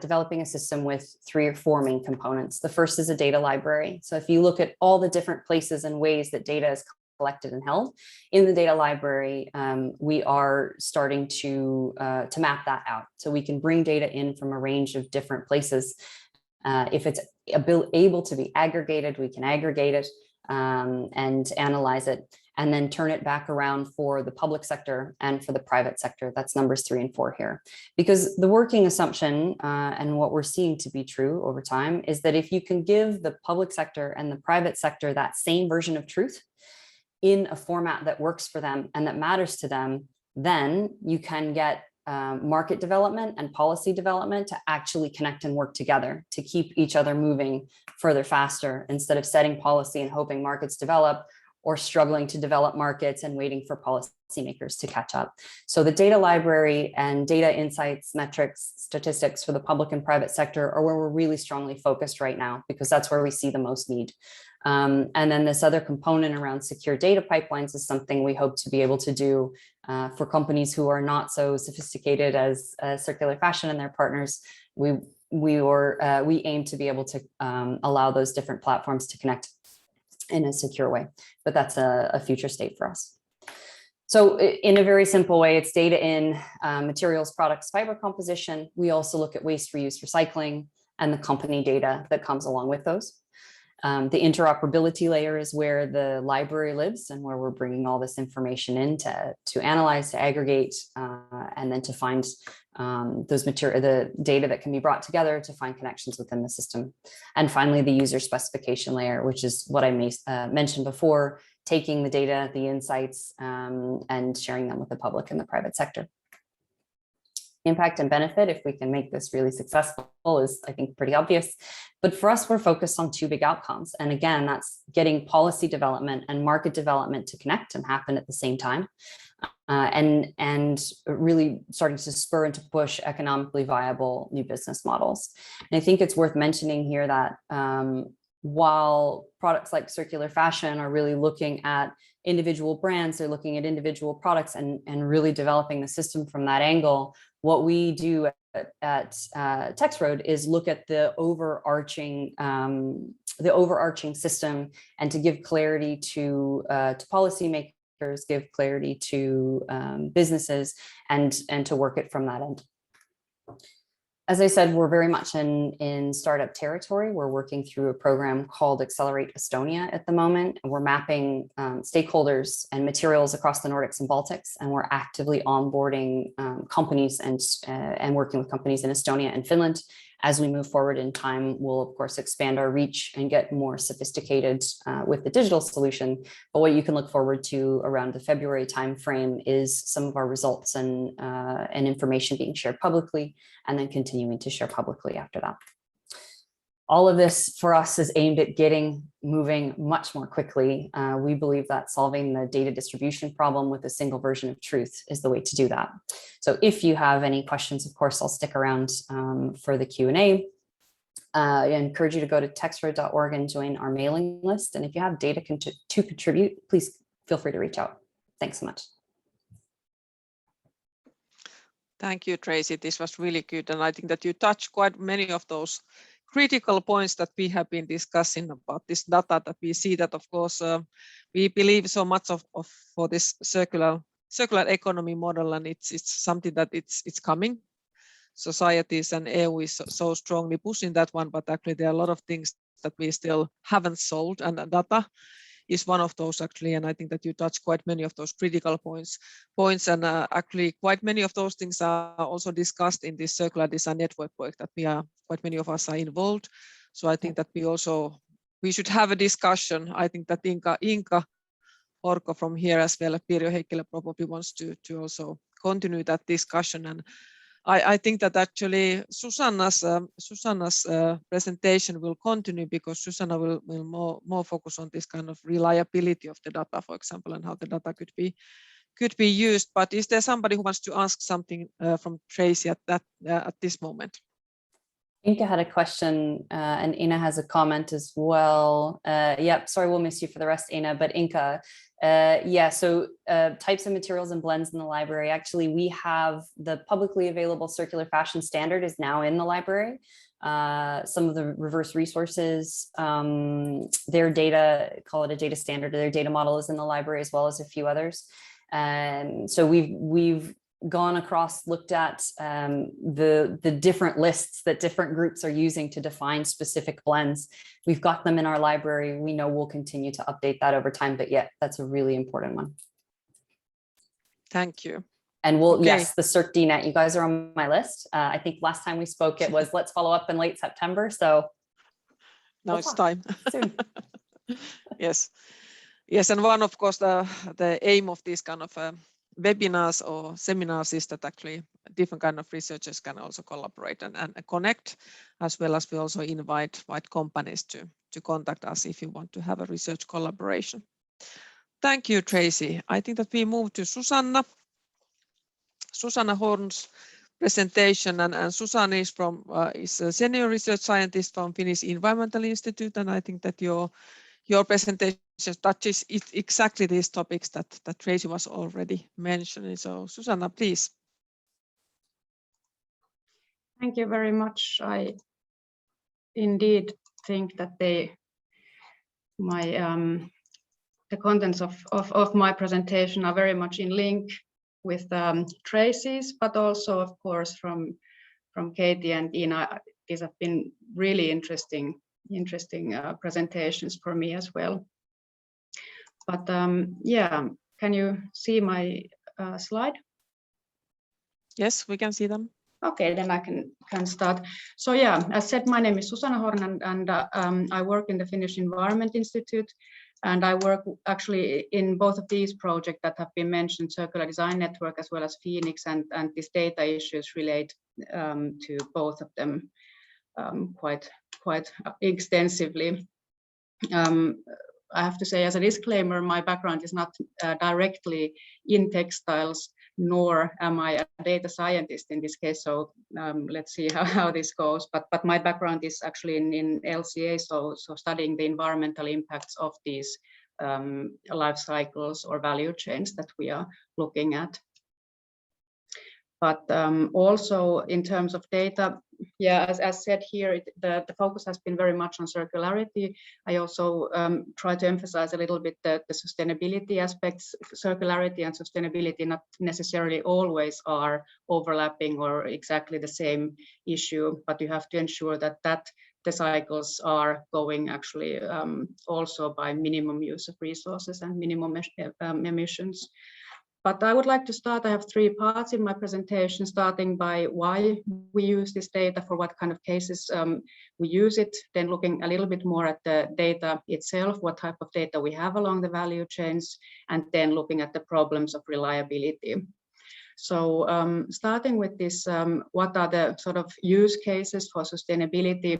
developing a system with 3 or 4 main components. The first is a data library. So if you look at all the different places and ways that data is collected and held in the data library, we are starting to map that out. So we can bring data in from a range of different places. If it's able to be aggregated, we can aggregate it and analyze it, and then turn it back around for the public sector and for the private sector. That's numbers 3 and 4 here. Because the working assumption and what we're seeing to be true over time is that if you can give the public sector and the private sector that same version of truth in a format that works for them and that matters to them, then you can get market development and policy development to actually connect and work together to keep each other moving further faster, instead of setting policy and hoping markets develop, or struggling to develop markets and waiting for policymakers to catch up. So the data library and data insights, metrics, statistics for the public and private sector are where we're really strongly focused right now, because that's where we see the most need. And then this other component around secure data pipelines is something we hope to be able to do for companies who are not so sophisticated as Circular Fashion and their partners. We aim to be able to allow those different platforms to connect in a secure way, but that's a future state for us. So in a very simple way, it's data in materials, products, fiber composition. We also look at waste, reuse, recycling, and the company data that comes along with those. The interoperability layer is where the library lives and where we're bringing all this information in to analyze, to aggregate, and then to find the data that can be brought together to find connections within the system. And finally, the user specification layer, which is what I mentioned before, taking the data, the insights, and sharing them with the public and the private sector. Impact and benefit, if we can make this really successful, is, I think, pretty obvious. But for us, we're focused on two big outcomes. And again, that's getting policy development and market development to connect and happen at the same time. And really starting to spur and to push economically viable new business models. And I think it's worth mentioning here that while products like Circular Fashion are really looking at individual brands, they're looking at individual products and really developing the system from that angle. What we do at TexRoad is look at the overarching system and to give clarity to policymakers, give clarity to businesses, and to work it from that end. As I said, we're very much in startup territory. We're working through a program called Accelerate Estonia at the moment. We're mapping stakeholders and materials across the Nordics and Baltics, and we're actively onboarding companies and working with companies in Estonia and Finland. As we move forward in time, we'll of course expand our reach and get more sophisticated with the digital solution. But what you can look forward to around the February timeframe is some of our results and information being shared publicly, and then continuing to share publicly after that. All of this for us is aimed at moving much more quickly. We believe that solving the data distribution problem with a single version of truth is the way to do that. So if you have any questions, of course, I'll stick around for the Q&A. I encourage you to go to texroad.org and join our mailing list. And if you have data to contribute, please feel free to reach out. Thanks so much. Thank you, Tracy. This was really good. And I think that you touched quite many of those critical points that we have been discussing about this data, that we see that, of course, we believe so much for this circular economy model, and it's something that it's coming. Societies and EU is so strongly pushing that one, but actually there are a lot of things that we still haven't solved, and data is one of those actually. And I think that you touched quite many of those critical points, and actually quite many of those things are also discussed in this Circular Design Network project that quite many of us are involved. So I think that we should have a discussion. I think that Inka Orko from here as well, Pirjo Heikkilä probably wants to also continue that discussion. And I think that actually Susanna's presentation will continue, because Susanna will more focus on this kind of reliability of the data, for example, and how the data could be used. But is there somebody who wants to ask something from Tracy at this moment? Inka had a question, and Ina has a comment as well. Yep, sorry, we'll miss you for the rest, Ina, but Inka, yeah, so types of materials and blends in the library. Actually, we have the publicly available Circular Fashion standard is now in the library. Some of the reverse resources, their data, call it a data standard, or their data model is in the library, as well as a few others. So we've gone across, looked at the different lists that different groups are using to define specific blends. We've got them in our library. We know we'll continue to update that over time, but yeah, that's a really important one. Thank you. And yes, the CircDNet, you guys are on my list. I think last time we spoke, it was let's follow up in late September. So now it's time. Soon. Yes. And one, of course, the aim of this kind of webinars or seminars is that actually different kind of researchers can also collaborate and connect, as well as we also invite companies to contact us if you want to have a research collaboration. Thank you, Tracy. I think that we move to Susanna Horn's presentation, and Susanna is a senior research scientist from Finnish Environmental Institute, and I think that your presentation touches exactly these topics that Tracy was already mentioning. So Susanna, please. Thank you very much. I indeed think that the contents of my presentation are very much in link with Tracy's, but also, of course, from Katie and Ina. These have been really interesting presentations for me as well. But yeah, can you see my slide? Yes, we can see them. Okay, then I can start. So yeah, as said, my name is Susanna Horn, and I work in the Finnish Environment Institute, and I work actually in both of these projects that have been mentioned, Circular Design Network as well as Phoenix, and these data issues relate to both of them quite extensively. I have to say, as a disclaimer, my background is not directly in textiles, nor am I a data scientist in this case. So let's see how this goes. But my background is actually in LCA, so studying the environmental impacts of these life cycles or value chains that we are looking at. But also in terms of data, yeah, as said here, the focus has been very much on circularity. I also try to emphasize a little bit the sustainability aspects. Circularity and sustainability not necessarily always are overlapping or exactly the same issue, but you have to ensure that the cycles are going actually also by minimum use of resources and minimum emissions. But I would like to start, I have 3 parts in my presentation, starting by why we use this data, for what kind of cases we use it, then looking a little bit more at the data itself, what type of data we have along the value chains, and then looking at the problems of reliability. So starting with this, what are the sort of use cases for sustainability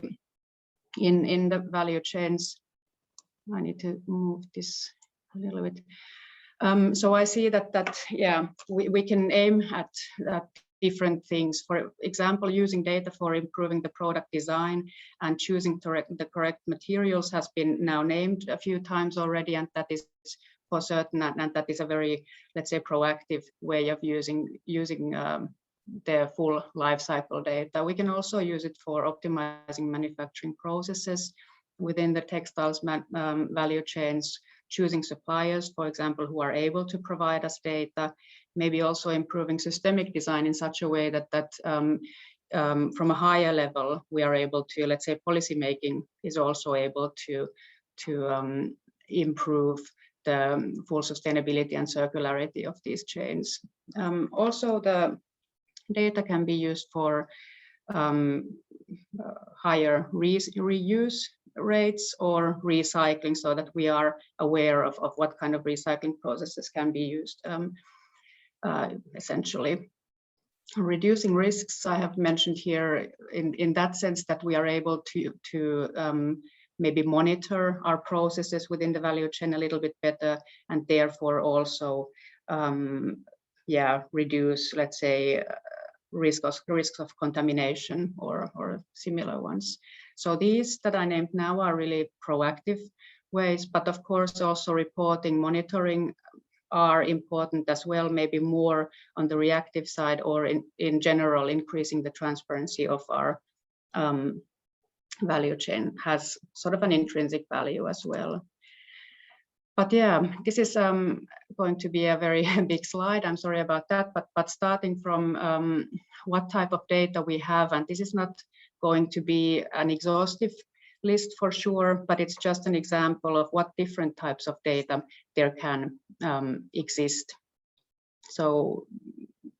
in the value chains? I need to move this a little bit. So I see that yeah, we can aim at different things. For example, using data for improving the product design and choosing the correct materials has been now named a few times already, and that is for certain, and that is a very, let's say, proactive way of using the full life cycle data. We can also use it for optimizing manufacturing processes within the textiles value chains, choosing suppliers, for example, who are able to provide us data, maybe also improving systemic design in such a way that from a higher level, we are able to, let's say, policy making is also able to improve the full sustainability and circularity of these chains. Also, the data can be used for higher reuse rates or recycling, so that we are aware of what kind of recycling processes can be used. Essentially, reducing risks, I have mentioned here in that sense that we are able to maybe monitor our processes within the value chain a little bit better, and therefore also yeah, reduce, let's say, risks of contamination or similar ones. So these that I named now are really proactive ways, but of course also reporting, monitoring are important as well, maybe more on the reactive side, or in general increasing the transparency of our value chain has sort of an intrinsic value as well. But yeah, this is going to be a very big slide. I'm sorry about that, but starting from what type of data we have, and this is not going to be an exhaustive list for sure, but it's just an example of what different types of data there can exist. So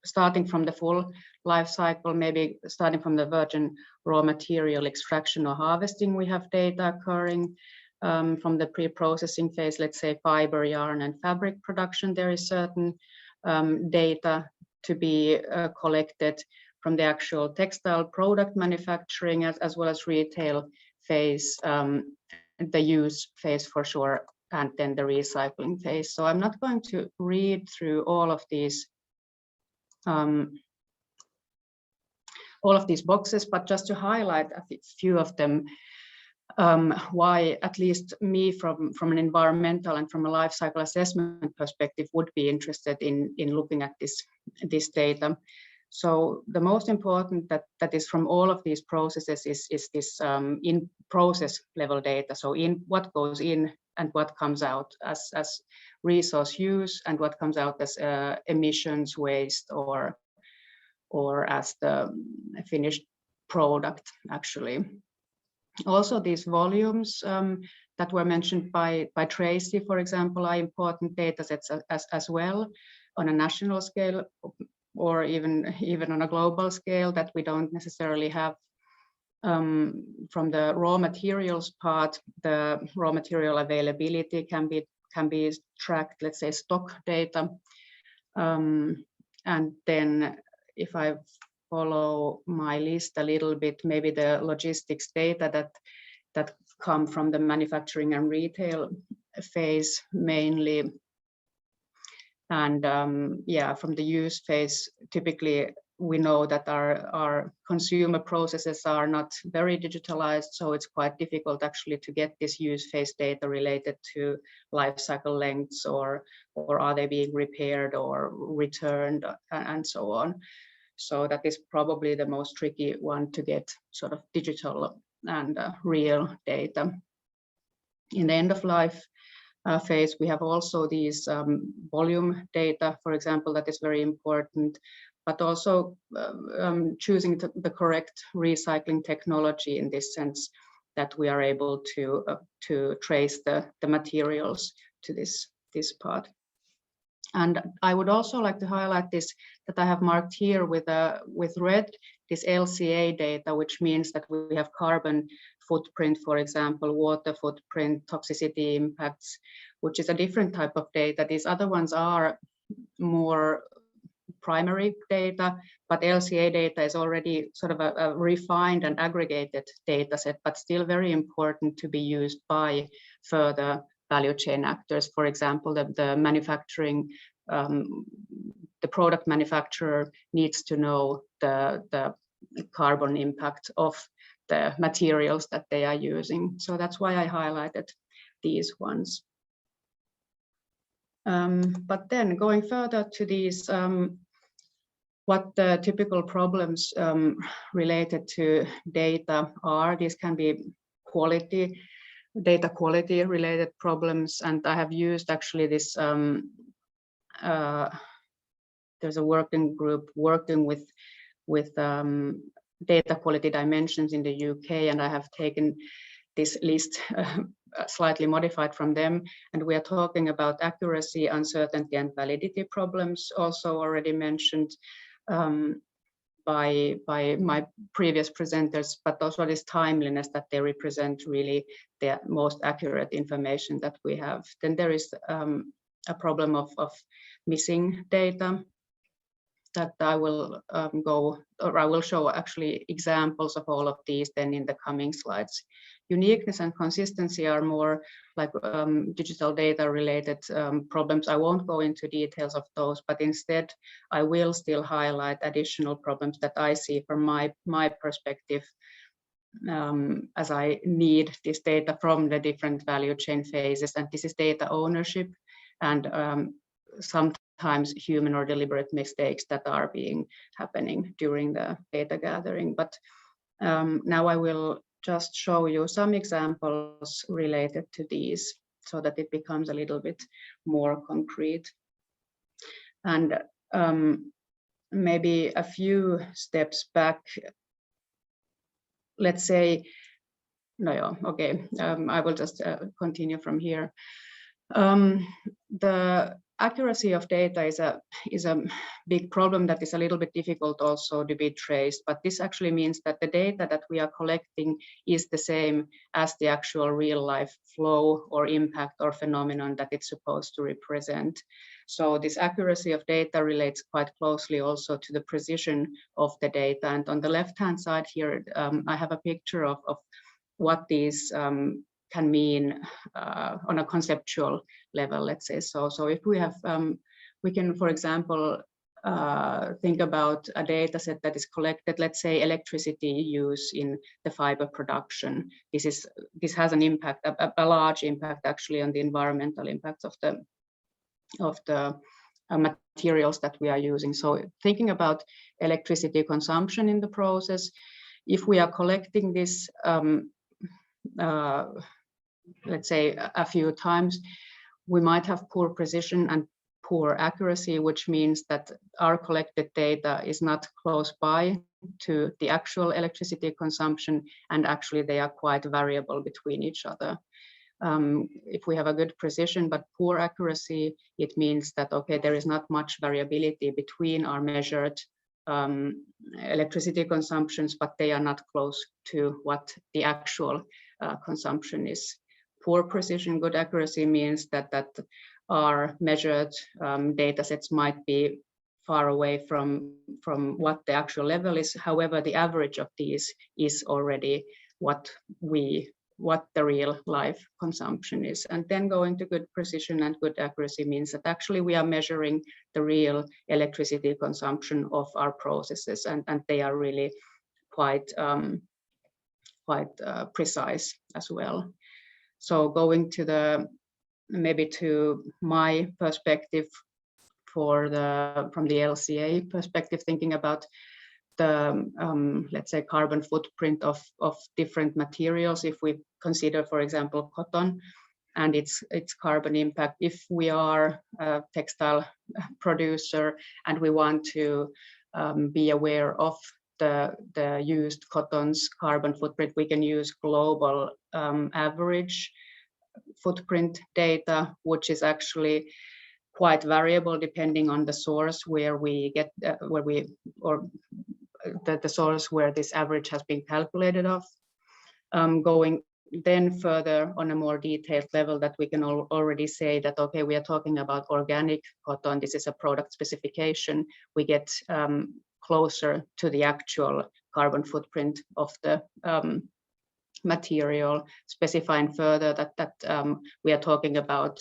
starting from the full life cycle, maybe starting from the virgin raw material extraction or harvesting, we have data occurring. From the pre-processing phase, let's say fiber, yarn, and fabric production, there is certain data to be collected. From the actual textile product manufacturing as well as retail phase, the use phase for sure, and then the recycling phase. So I'm not going to read through all of these boxes, but just to highlight a few of them. Why at least me from an environmental and from a life cycle assessment perspective would be interested in looking at this data. So the most important that is from all of these processes is this in process level data. So in what goes in and what comes out as resource use, and what comes out as emissions, waste, or as the finished product actually. Also, these volumes that were mentioned by Tracy, for example, are important data sets as well on a national scale, or even on a global scale, that we don't necessarily have. From the raw materials part, the raw material availability can be tracked, let's say stock data. And then if I follow my list a little bit, maybe the logistics data that come from the manufacturing and retail phase mainly. And yeah, from the use phase, typically we know that our consumer processes are not very digitalized, so it's quite difficult actually to get this use phase data related to life cycle lengths, or are they being repaired or returned and so on. So that is probably the most tricky one to get sort of digital and real data. In the end of life phase, we have also these volume data, for example, that is very important, but also choosing the correct recycling technology, in this sense that we are able to trace the materials to this part. And I would also like to highlight this, that I have marked here with red, this LCA data, which means that we have carbon footprint, for example, water footprint, toxicity impacts, which is a different type of data. These other ones are more primary data, but LCA data is already sort of a refined and aggregated data set, but still very important to be used by further value chain actors. For example, the manufacturing, the product manufacturer needs to know the carbon impact of the materials that they are using. So that's why I highlighted these ones. But then going further to these, what the typical problems related to data are, these can be data quality related problems, and I have used actually this, there's a working group working with data quality dimensions in the UK, and I have taken this list slightly modified from them, and we are talking about accuracy, uncertainty, and validity problems, also already mentioned by my previous presenters, but also this timeliness, that they represent really the most accurate information that we have. Then there is a problem of missing data that I will I will show actually examples of all of these then in the coming slides. Uniqueness and consistency are more like digital data related problems. I won't go into details of those, but instead I will still highlight additional problems that I see from my perspective, as I need this data from the different value chain phases. And this is data ownership and sometimes human or deliberate mistakes that are happening during the data gathering. But now I will just show you some examples related to these so that it becomes a little bit more concrete. And maybe a few steps back, let's say, I will just continue from here. The accuracy of data is a big problem that is a little bit difficult also to be traced, but this actually means that the data that we are collecting is the same as the actual real life flow or impact or phenomenon that it's supposed to represent. So this accuracy of data relates quite closely also to the precision of the data. And on the left-hand side here, I have a picture of what these can mean on a conceptual level, let's say. So if we have, we can, for example, think about a data set that is collected, let's say electricity use in the fiber production. This has an impact, a large impact actually on the environmental impacts of the materials that we are using. So thinking about electricity consumption in the process, if we are collecting this, let's say a few times, we might have poor precision and poor accuracy, which means that our collected data is not close by to the actual electricity consumption, and actually they are quite variable between each other. If we have a good precision but poor accuracy, it means that, okay, there is not much variability between our measured electricity consumptions, but they are not close to what the actual consumption is. Poor precision, good accuracy means that our measured data sets might be far away from what the actual level is. However, the average of these is already what the real life consumption is. And then going to good precision and good accuracy means that actually we are measuring the real electricity consumption of our processes, and they are really quite precise as well. So going to maybe to my perspective from the LCA perspective, thinking about the let's say carbon footprint of different materials. If we consider, for example, cotton and its carbon impact, if we are a textile producer and we want to be aware of the used cotton's carbon footprint, we can use global average footprint data, which is actually quite variable depending on the source where we get the source where this average has been calculated off. Going then further on a more detailed level, that we can already say that, okay, we are talking about organic cotton, this is a product specification, we get closer to the actual carbon footprint of the material, specifying further that we are talking about,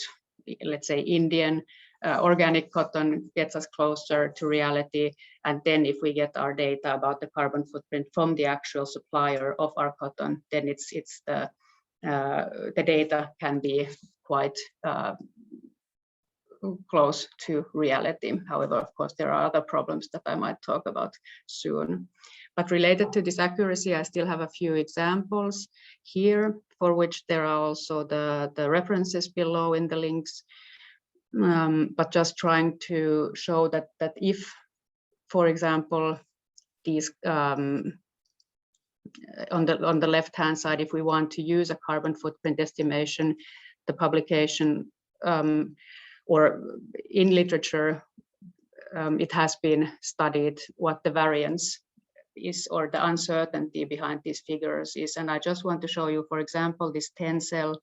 let's say, Indian organic cotton gets us closer to reality. And then if we get our data about the carbon footprint from the actual supplier of our cotton, then it's the data can be quite close to reality. However, of course, there are other problems that I might talk about soon. But related to this accuracy, I still have a few examples here, for which there are also the references below in the links. But just trying to show that if, for example, these on the left-hand side, if we want to use a carbon footprint estimation, the publication or in literature, it has been studied what the variance is, or the uncertainty behind these figures is. And I just want to show you, for example, this 10 cells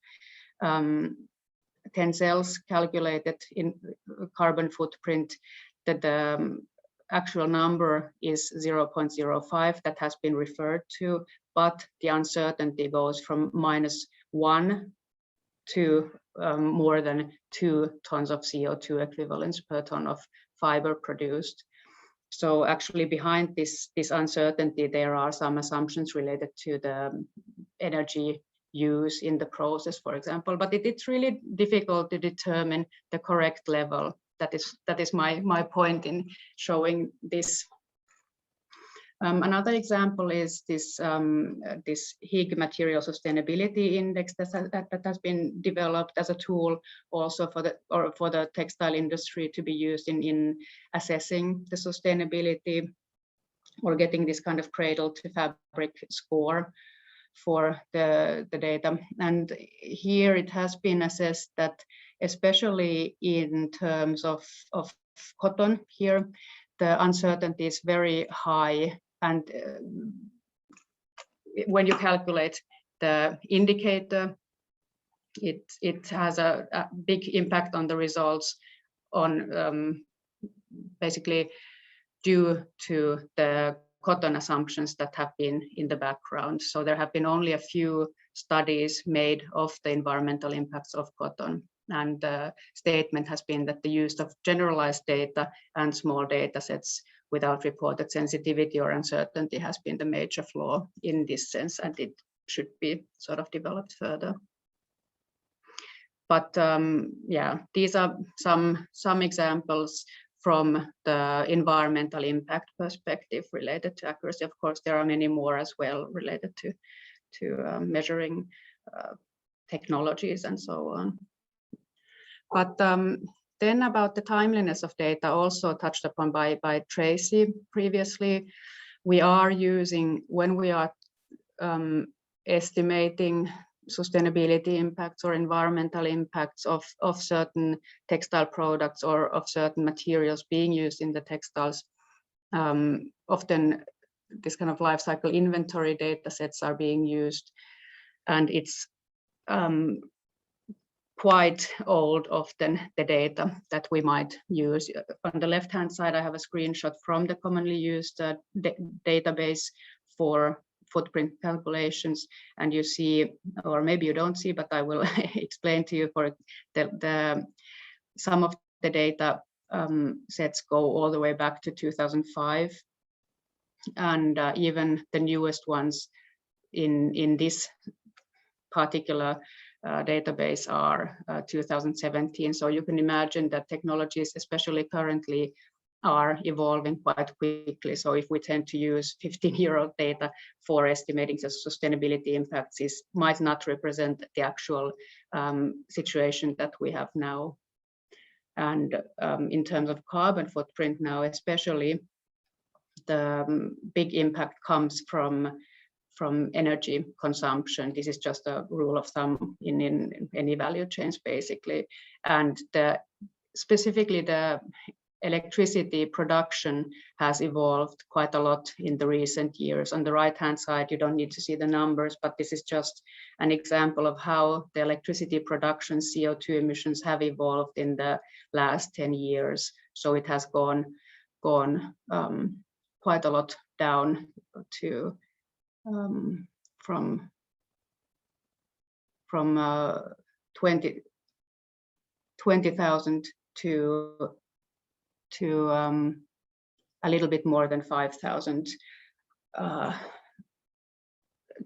calculated in carbon footprint, that the actual number is 0.05 that has been referred to, but the uncertainty goes from -1 to more than 2 tons of CO2 equivalents per ton of fiber produced. So actually behind this uncertainty, there are some assumptions related to the energy use in the process, for example, but it's really difficult to determine the correct level. That is my point in showing this. Another example is this Higg material sustainability index that has been developed as a tool also for the textile industry to be used in assessing the sustainability, or getting this kind of cradle to fabric score for the data. And here it has been assessed that, especially in terms of cotton, here the uncertainty is very high, and when you calculate the indicator, it has a big impact on the results, on basically due to the cotton assumptions that have been in the background. So there have been only a few studies made of the environmental impacts of cotton, and the statement has been that the use of generalized data and small data sets without reported sensitivity or uncertainty has been the major flaw in this sense, and it should be sort of developed further. But yeah, these are some examples from the environmental impact perspective related to accuracy. Of course, there are many more as well related to measuring technologies and so on. But Then about the timeliness of data, also touched upon by Tracy previously, we are using, when we are estimating sustainability impacts or environmental impacts of certain textile products or of certain materials being used in the textiles, often this kind of life cycle inventory data sets are being used, and it's quite old often, the data that we might use. On the left hand side I have a screenshot from the commonly used database for footprint calculations, and you see, or maybe you don't see, but I will explain to you, for some of the data sets go all the way back to 2005, and even the newest ones in this particular database are 2017. So you can imagine that technologies, especially currently, are evolving quite quickly. So if we tend to use 15-year-old data for estimating the sustainability impacts, it might not represent the actual situation that we have now. And in terms of carbon footprint now, especially, the big impact comes from energy consumption. This is just a rule of thumb in any value chains, basically. And specifically the electricity production has evolved quite a lot in the recent years. On the right hand side, you don't need to see the numbers, but this is just an example of how the electricity production CO2 emissions have evolved in the last 10 years. So it has gone quite a lot down to from 20,000 to a little bit more than 5,000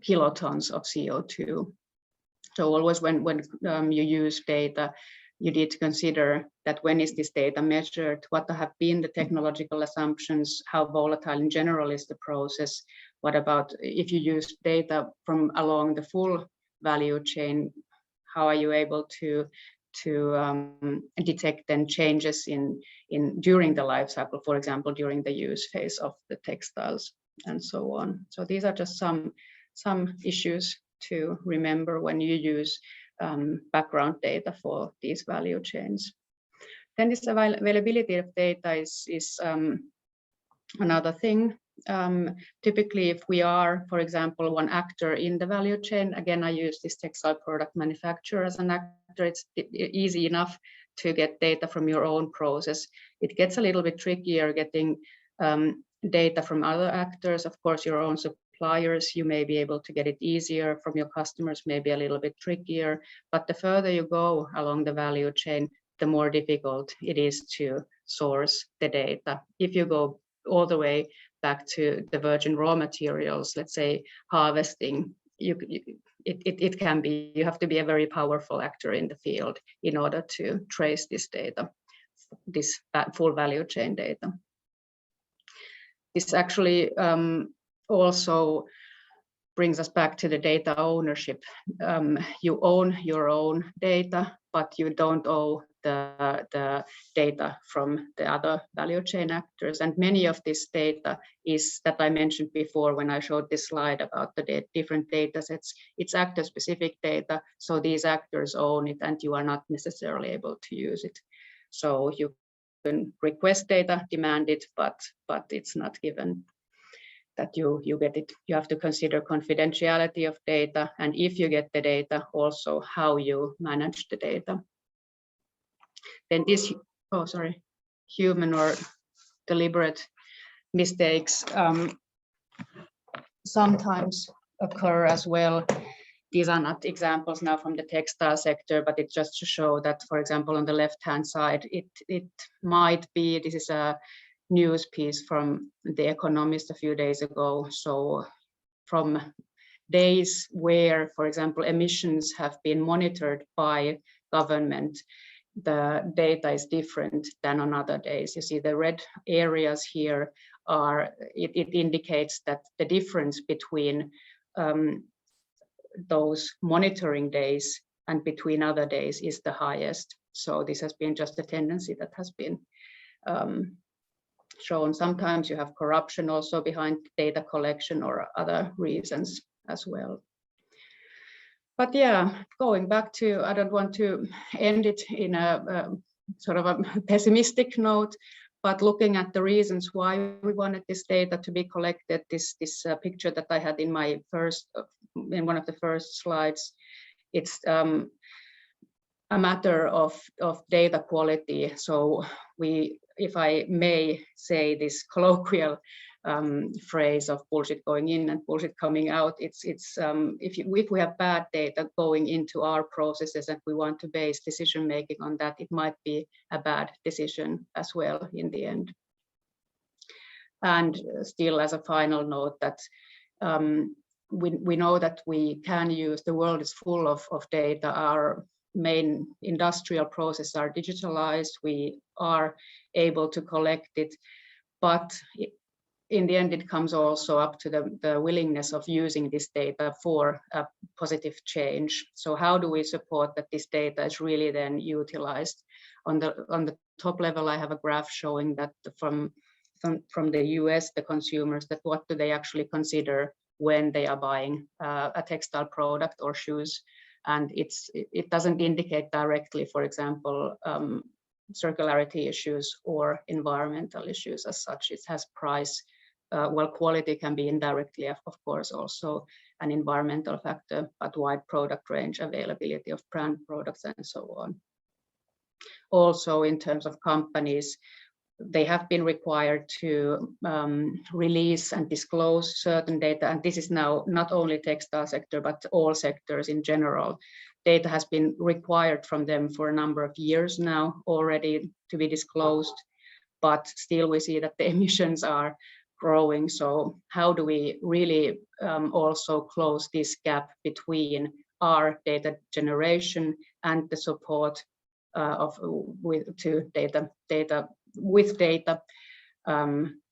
kilotons of CO2. So always when you use data, you need to consider that when is this data measured, what have been the technological assumptions, how volatile in general is the process, what about if you use data from along the full value chain, how are you able to detect then changes during the life cycle, for example, during the use phase of the textiles and so on. So these are just some issues to remember when you use background data for these value chains. Then this availability of data is another thing. Typically, if we are, for example, one actor in the value chain, again, I use this textile product manufacturer as an actor, it's easy enough to get data from your own process. It gets a little bit trickier getting data from other actors. Of course, your own suppliers, you may be able to get it easier. From your customers, maybe a little bit trickier. But the further you go along the value chain, the more difficult it is to source the data. If you go all the way back to the virgin raw materials, let's say harvesting, it can be, you have to be a very powerful actor in the field in order to trace this data, this full value chain data. This actually also brings us back to the data ownership. You own your own data, but you don't own the data from the other value chain actors. And many of this data is that I mentioned before when I showed this slide about the different data sets. It's actor specific data, so these actors own it and you are not necessarily able to use it. So you can request data, demand it, but it's not given that you get it. You have to consider confidentiality of data, and if you get the data, also how you manage the data. Then this, human or deliberate mistakes sometimes occur as well. These are not examples now from the textile sector, but it's just to show that, for example, on the left-hand side, it might be, this is a news piece from The Economist a few days ago. So from days where, for example, emissions have been monitored by government, the data is different than on other days. You see the red areas here are, it indicates that the difference between those monitoring days and between other days is the highest. So this has been just a tendency that has been shown. Sometimes you have corruption also behind data collection or other reasons as well. But yeah, going back to, I don't want to end it in a sort of a pessimistic note, but looking at the reasons why we wanted this data to be collected, this picture that I had in my in one of the first slides, it's a matter of data quality. So if I may say this colloquial phrase of bullshit going in and bullshit coming out, if we have bad data going into our processes and we want to base decision making on that, it might be a bad decision as well in the end. And still, as a final note, that we know that we can use, the world is full of data. Our main industrial processes are digitalized. We are able to collect it, but in the end, it comes also up to the willingness of using this data for a positive change. So how do we support that this data is really then utilized? On the top level, I have a graph showing that from the US, the consumers, that what do they actually consider when they are buying a textile product or shoes. And it doesn't indicate directly, for example, circularity issues or environmental issues as such. It has price. Well, quality can be indirectly, of course, also an environmental factor, but wide product range, availability of brand products, and so on. Also, in terms of companies, they have been required to release and disclose certain data, and this is now not only textile sector, but all sectors in general. Data has been required from them for a number of years now already to be disclosed, but still we see that the emissions are growing. So how do we really also close this gap between our data generation and the support with data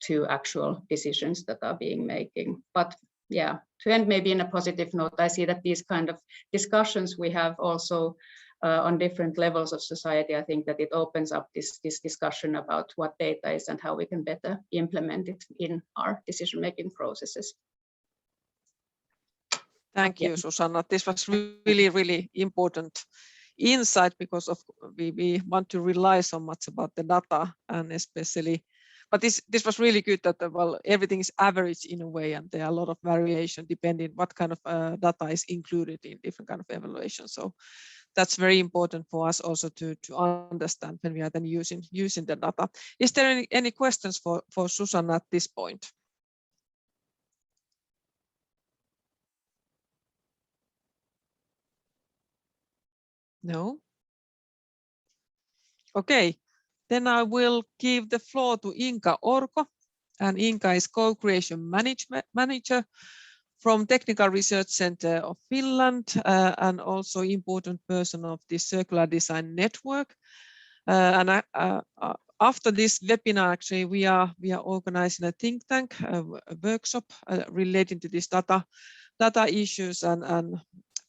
to actual decisions that are being making. But yeah, to end maybe in a positive note, I see that these kind of discussions we have also on different levels of society, I think that it opens up this discussion about what data is and how we can better implement it in our decision-making processes. Thank you, Susanna. This was really, really important insight, because we want to rely so much about the data, and especially, but this was really good that everything is average in a way, and there are a lot of variation depending what kind of data is included in different kind of evaluation. So that's very important for us also to understand when we are then using the data. Is there any questions for Susanna at this point? No? Okay, then I will give the floor to Inka Orko, and Inka is co-creation manager from Technical Research Center of Finland, and also important person of the Circular Design Network. And after this webinar, actually, we are organizing a think tank, a workshop relating to this data issues and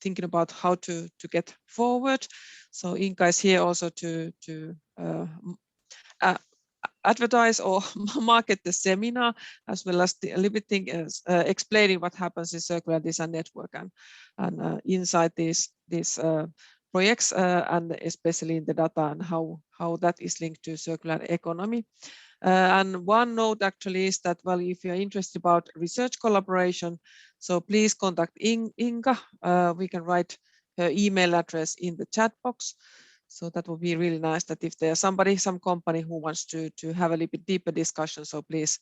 thinking about how to get forward. So Inka is here also to advertise or market the seminar, as well as a little bit explaining what happens in Circular Design Network and inside these projects, and especially in the data and how that is linked to circular economy. And one note actually is that, well, if you're interested about research collaboration, so please contact Inka. We can write her email address in the chat box. So that would be really nice that if there's some company who wants to have a little bit deeper discussion, so please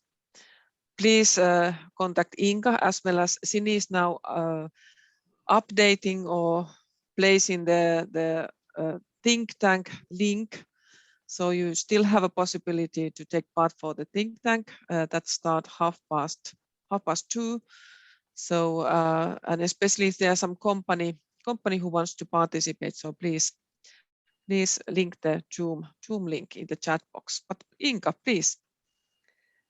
contact Inka, as well as Sini is now updating or placing the think tank link. So you still have a possibility to take part for the think tank that start 2:30. So and especially if there's some company who wants to participate, so please link the Zoom link in the chat box. But Inka, please.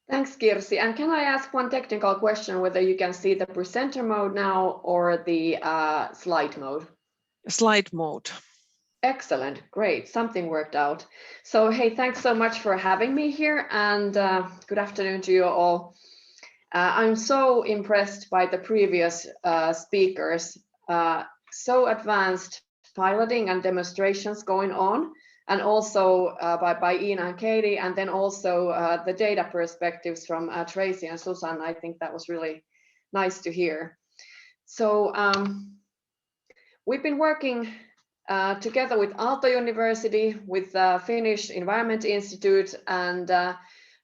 Thanks, Kirsi. And can I ask one technical question, whether you can see the presenter mode now or the slide mode? slide mode. Excellent, great, something worked out. So hey, thanks so much for having me here, and good afternoon to you all. I'm so impressed by the previous speakers, so advanced piloting and demonstrations going on, and also by Ina and Katie, and then also the data perspectives from Tracy and Susanna. I think that was really nice to hear. So we've been working together with Aalto University, with the Finnish Environment Institute, and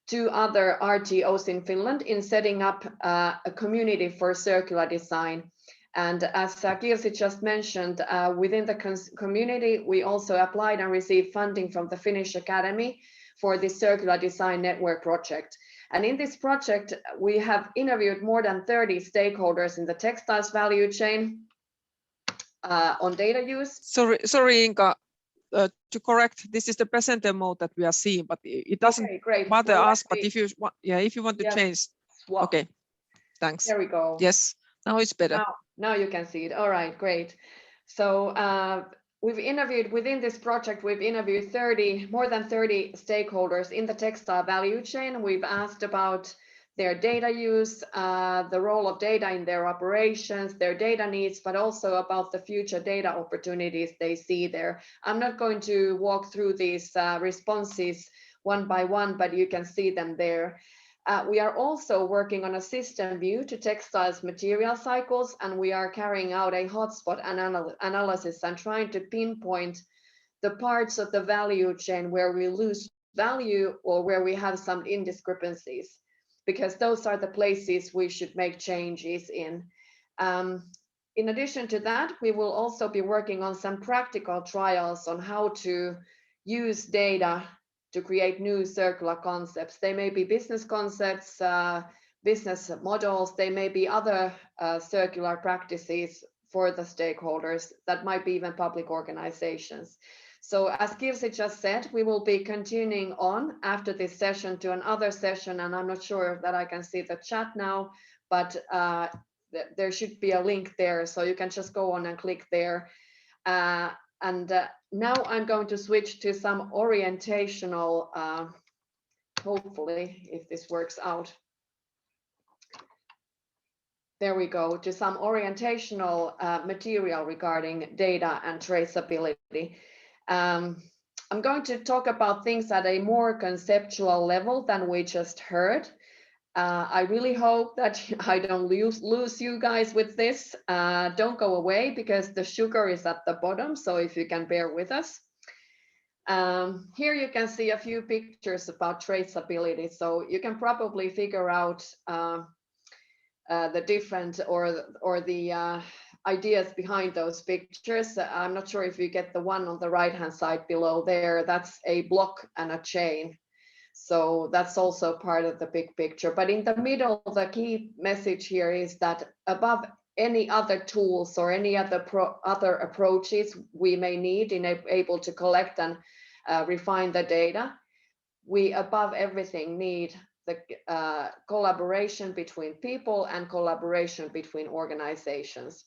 2 other RTOs in Finland in setting up a community for circular design. And as Kiilici just mentioned, within the community, we also applied and received funding from the Finnish Academy for the Circular Design Network project. And in this project, we have interviewed more than 30 stakeholders in the textiles value chain on data use. Sorry, Inka, to correct, this is the presenter mode that we are seeing, but it doesn't bother us. But if you want to change, swap. Okay, thanks. There we go. Yes, now it's better. Now you can see it. All right, great. So we've interviewed within this project, we've interviewed more than 30 stakeholders in the textile value chain. We've asked about their data use, the role of data in their operations, their data needs, but also about the future data opportunities they see there. I'm not going to walk through these responses one by one, but you can see them there. We are also working on a system view to textiles material cycles, and we are carrying out a hotspot analysis and trying to pinpoint the parts of the value chain where we lose value or where we have some indiscrepancies, because those are the places we should make changes in. In addition to that, we will also be working on some practical trials on how to use data to create new circular concepts. They may be business concepts, business models, they may be other circular practices for the stakeholders that might be even public organizations. So as Kiilici just said, we will be continuing on after this session to another session, and I'm not sure that I can see the chat now, but there should be a link there, so you can just go on and click there. Now I'm going to switch to some orientational, hopefully, if this works out. There we go, to some orientational material regarding data and traceability. I'm going to talk about things at a more conceptual level than we just heard. I really hope that I don't lose you guys with this. Don't go away, because the sugar is at the bottom, so if you can bear with us. Here you can see a few pictures about traceability, so you can probably figure out the different or the ideas behind those pictures. I'm not sure if you get the one on the right-hand side below there. That's a block and a chain. So that's also part of the big picture. But in the middle, the key message here is that above any other tools or any other approaches we may need in able to collect and refine the data, we above everything need the collaboration between people and collaboration between organizations.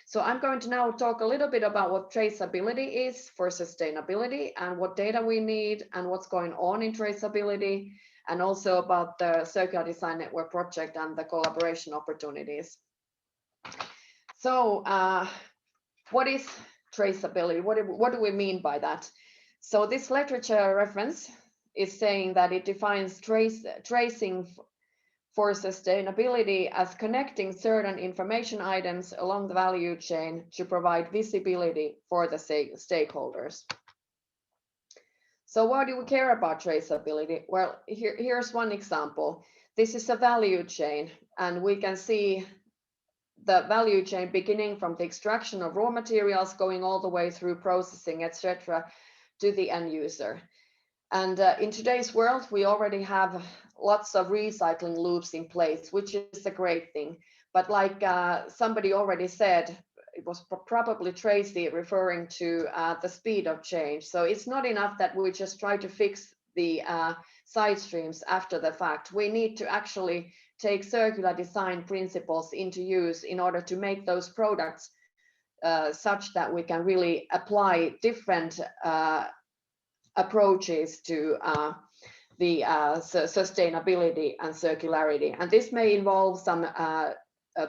So I'm going to now talk a little bit about what traceability is for sustainability and what data we need and what's going on in traceability, and also about the Circular Design Network project and the collaboration opportunities. So what is traceability? What do we mean by that? So this literature reference is saying that it defines tracing for sustainability as connecting certain information items along the value chain to provide visibility for the stakeholders. So why do we care about traceability? Well, here's one example. This is a value chain, and we can see the value chain beginning from the extraction of raw materials, going all the way through processing, etc., to the end user. And in today's world, we already have lots of recycling loops in place, which is a great thing. But like somebody already said, it was probably Tracy referring to the speed of change. So it's not enough that we just try to fix the side streams after the fact. We need to actually take circular design principles into use in order to make those products such that we can really apply different approaches to the sustainability and circularity. And this may involve some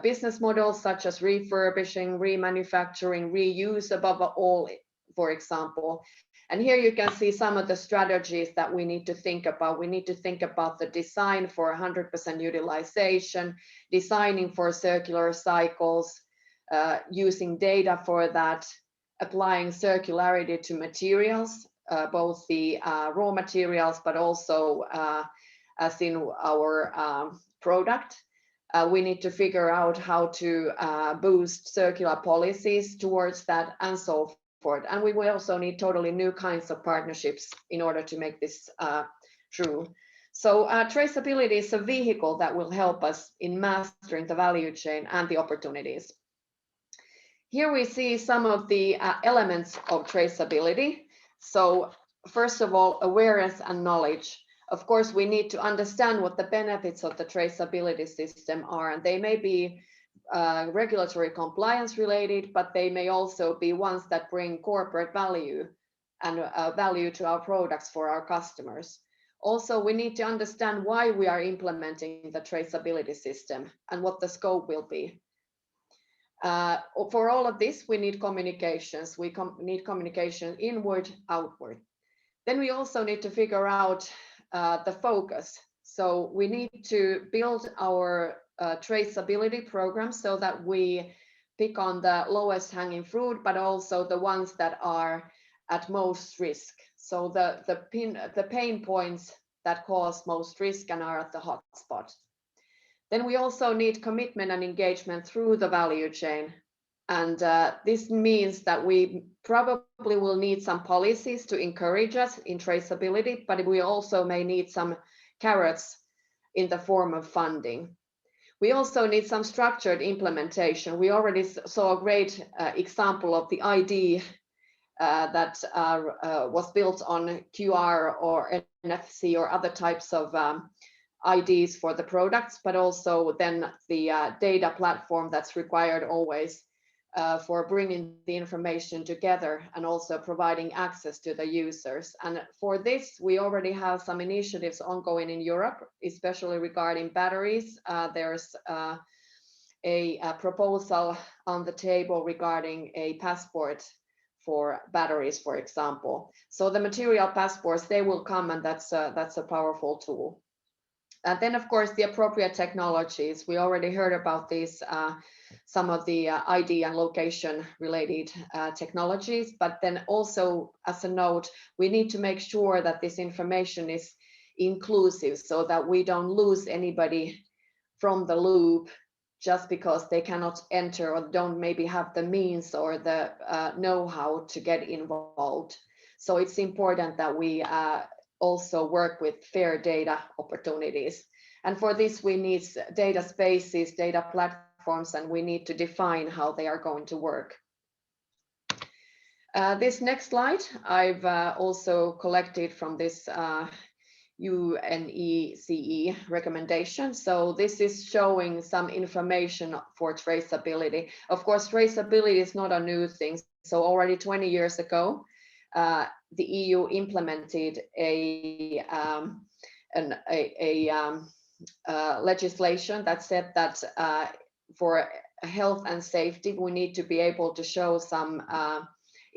business models such as refurbishing, remanufacturing, reuse above all, for example. And here you can see some of the strategies that we need to think about. We need to think about the design for 100% utilization, designing for circular cycles, using data for that, applying circularity to materials, both the raw materials, but also as in our product. We need to figure out how to boost circular policies towards that and so forth. And we will also need totally new kinds of partnerships in order to make this true. So traceability is a vehicle that will help us in mastering the value chain and the opportunities. Here we see some of the elements of traceability. So first of all, awareness and knowledge. Of course, we need to understand what the benefits of the traceability system are, and they may be regulatory compliance related, but they may also be ones that bring corporate value and value to our products for our customers. Also, we need to understand why we are implementing the traceability system and what the scope will be. For all of this, we need communications. We need communication inward, outward. Then we also need to figure out the focus. So we need to build our traceability program so that we pick on the lowest hanging fruit, but also the ones that are at most risk. So the pain points that cause most risk and are at the hot spot. Then we also need commitment and engagement through the value chain. And this means that we probably will need some policies to encourage us in traceability, but we also may need some carrots in the form of funding. We also need some structured implementation. We already saw a great example of the ID that was built on QR or NFC or other types of IDs for the products, but also then the data platform that's required always for bringing the information together and also providing access to the users. And for this, we already have some initiatives ongoing in Europe, especially regarding batteries. There's a proposal on the table regarding a passport for batteries, for example. So the material passports, they will come, and that's a powerful tool. And then, of course, the appropriate technologies. We already heard about these, some of the ID and location related technologies, but then also as a note, we need to make sure that this information is inclusive so that we don't lose anybody from the loop just because they cannot enter or don't maybe have the means or the know-how to get involved. So it's important that we also work with fair data opportunities. And for this, we need data spaces, data platforms, and we need to define how they are going to work. This next slide, I've also collected from this UNECE recommendation. So this is showing some information for traceability. Of course, traceability is not a new thing. So already 20 years ago, the EU implemented a legislation that said that for health and safety, we need to be able to show some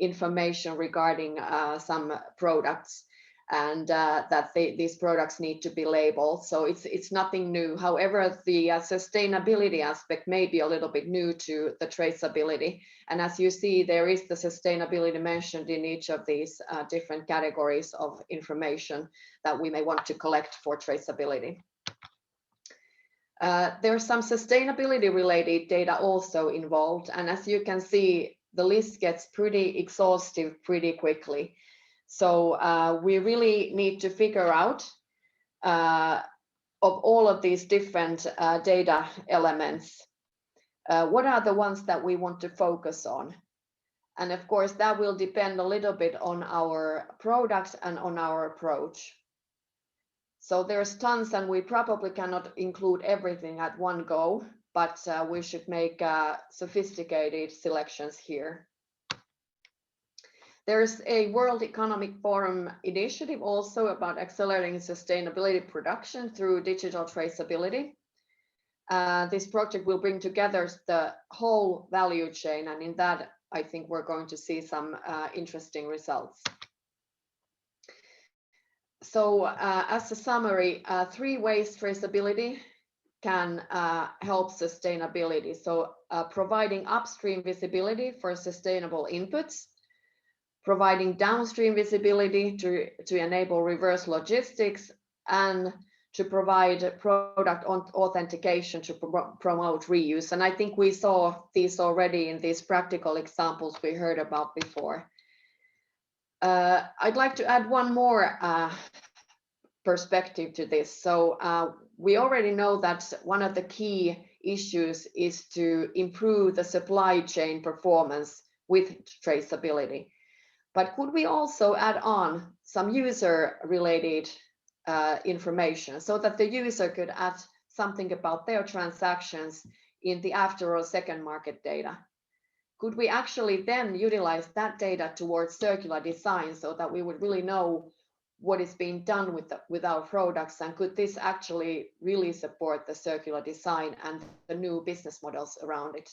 information regarding some products, and that these products need to be labeled. So it's nothing new. However, the sustainability aspect may be a little bit new to the traceability. And as you see, there is the sustainability mentioned in each of these different categories of information that we may want to collect for traceability. There's some sustainability related data also involved. And as you can see, the list gets pretty exhaustive pretty quickly. So we really need to figure out of all of these different data elements, what are the ones that we want to focus on? And of course, that will depend a little bit on our products and on our approach. So there's tons, and we probably cannot include everything at one go, but we should make sophisticated selections here. There's a World Economic Forum initiative also about accelerating sustainability production through digital traceability. This project will bring together the whole value chain, and in that, I think we're going to see some interesting results. So as a summary, 3 ways traceability can help sustainability. So providing upstream visibility for sustainable inputs, providing downstream visibility to enable reverse logistics, and to provide product authentication to promote reuse. And I think we saw these already in these practical examples we heard about before. I'd like to add one more perspective to this. So we already know that one of the key issues is to improve the supply chain performance with traceability. But could we also add on some user-related information so that the user could add something about their transactions in the after or second market data? Could we actually then utilize that data towards circular design so that we would really know what is being done with our products, and could this actually really support the circular design and the new business models around it?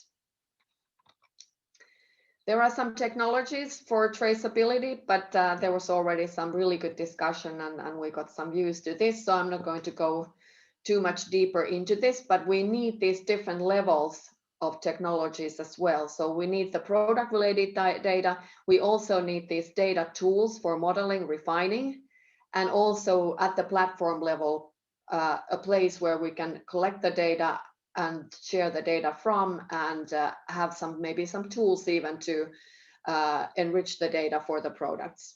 There are some technologies for traceability, but there was already some really good discussion and we got some views to this, so I'm not going to go too much deeper into this, but we need these different levels of technologies as well. So we need the product related data. We also need these data tools for modeling, refining, and also at the platform level, a place where we can collect the data and share the data from, and have maybe some tools even to enrich the data for the products.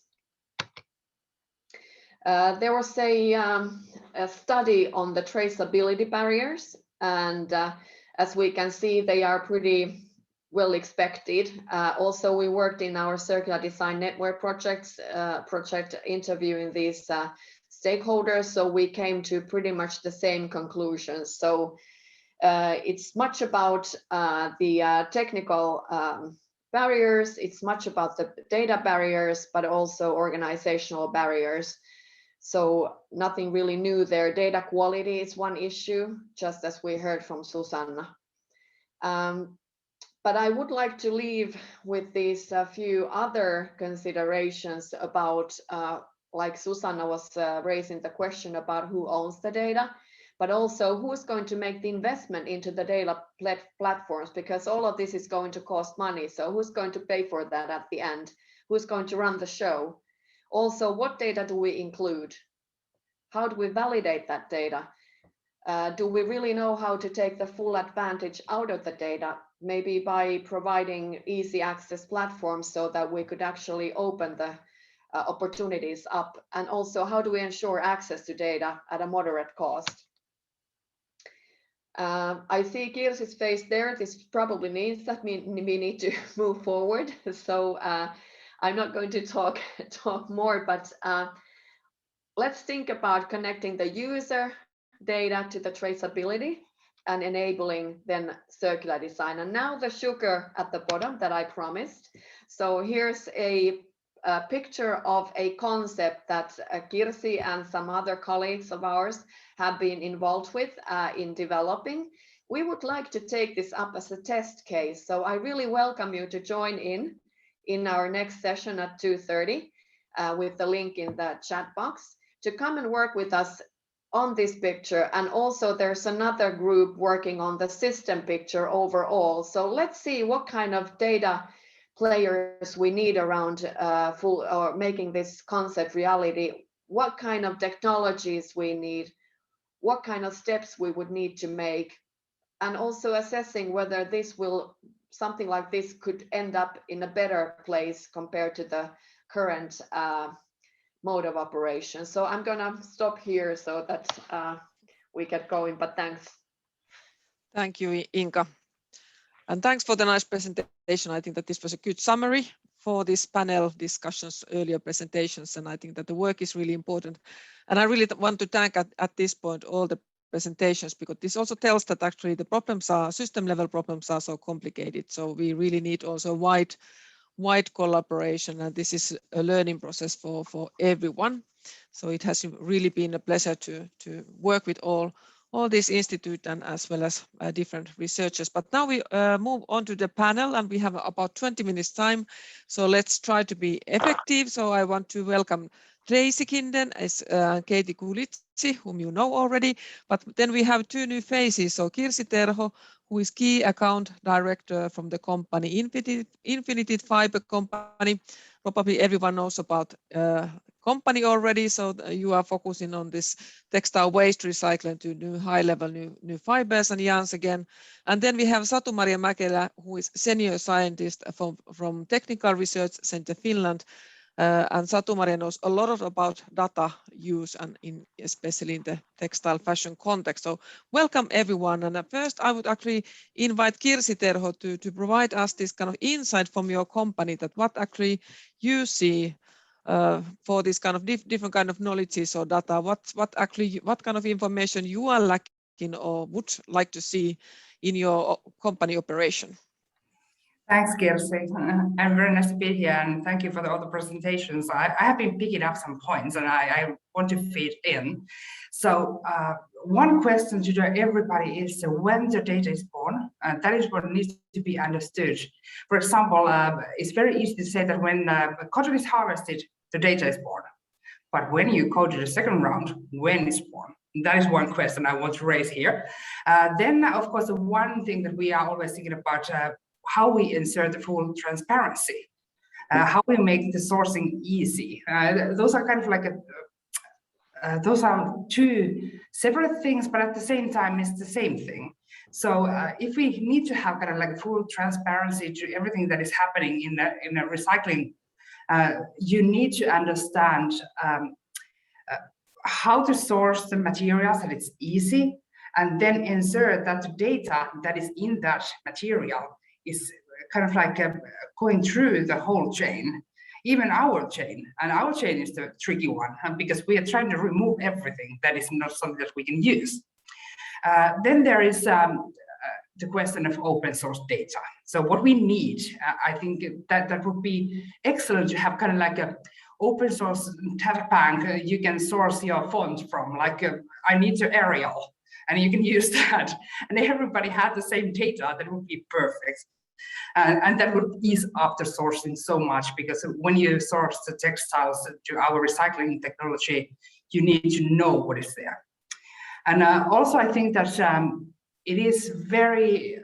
There was a study on the traceability barriers, and as we can see, they are pretty well expected. Also, we worked in our Circular Design Network project interviewing these stakeholders, so we came to pretty much the same conclusions. So it's much about the technical barriers, it's much about the data barriers, but also organizational barriers. So nothing really new there. Data quality is one issue, just as we heard from Susanna. But I would like to leave with these few other considerations about, like Susanna was raising the question about who owns the data, but also who's going to make the investment into the data platforms, because all of this is going to cost money. So who's going to pay for that at the end? Who's going to run the show? Also, what data do we include? How do we validate that data? Do we really know how to take the full advantage out of the data? Maybe by providing easy access platforms so that we could actually open the opportunities up. And also, how do we ensure access to data at a moderate cost? I see Kirsi's face there. This probably means that we need to move forward. So I'm not going to talk more, but let's think about connecting the user data to the traceability and enabling then circular design. And now the sugar at the bottom that I promised. So here's a picture of a concept that Kirsi and some other colleagues of ours have been involved with in developing. We would like to take this up as a test case. So I really welcome you to join in our next session at 2:30 with the link in the chat box to come and work with us on this picture. And also there's another group working on the system picture overall. So let's see what kind of data players we need around making this concept reality, what kind of technologies we need, what kind of steps we would need to make, and also assessing whether something like this could end up in a better place compared to the current mode of operation. So I'm gonna stop here so that we get going, but thanks. Thank you, Inka. And thanks for the nice presentation. I think that this was a good summary for this panel discussions, earlier presentations, and I think that the work is really important. And I really want to thank at this point all the presentations, because this also tells that actually the problems are system level problems are so complicated. So we really need also wide collaboration, and this is a learning process for everyone. So it has really been a pleasure to work with all these institutes and as well as different researchers. But now we move on to the panel, and we have about 20 minutes time. So let's try to be effective. So I want to welcome Tracy Kinden as Katie Quilici, whom you know already. But then we have two new faces. So Kirsi Terho, who is Key Account Director from the company Infinited Fiber Company. Probably everyone knows about company already, so you are focusing on this textile waste recycling to new high-level new fibers and yarns again. And then we have Satu-Maria Mäkelä, who is Senior Scientist from Technical Research Center Finland. And Satu-Maria knows a lot about data use, and especially in the textile fashion context. So welcome everyone. And first I would actually invite Kirsi Terho to provide us this kind of insight from your company, that what actually you see for this kind of different kind of knowledges or data, what kind of information you are lacking or would like to see in your company operation. Thanks, Kirsi. I'm very nice to be here, and thank you for all the presentations. I have been picking up some points, and I want to feed in. So one question to everybody is when the data is born, and that is what needs to be understood. For example, it's very easy to say that when cotton is harvested, the data is born. But when you go to the second round, when it's born? That is one question I want to raise here. Then, of course, the one thing that we are always thinking about, how we insert the full transparency, how we make the sourcing easy. Those are kind of like those are two separate things, but at the same time, it's the same thing. So if we need to have kind of like full transparency to everything that is happening in a recycling, you need to understand how to source the materials that it's easy, and then insert that the data that is in that material is kind of like going through the whole chain, even our chain. And our chain is the tricky one, because we are trying to remove everything that is not something that we can use. Then there is the question of open source data. So what we need, I think that would be excellent to have kind of like a open source data bank you can source your font from, like I need to Arial, and you can use that, and everybody had the same data. That would be perfect. And that would ease up the sourcing so much, because when you source the textiles to our recycling technology, you need to know what is there. And also I think that it is very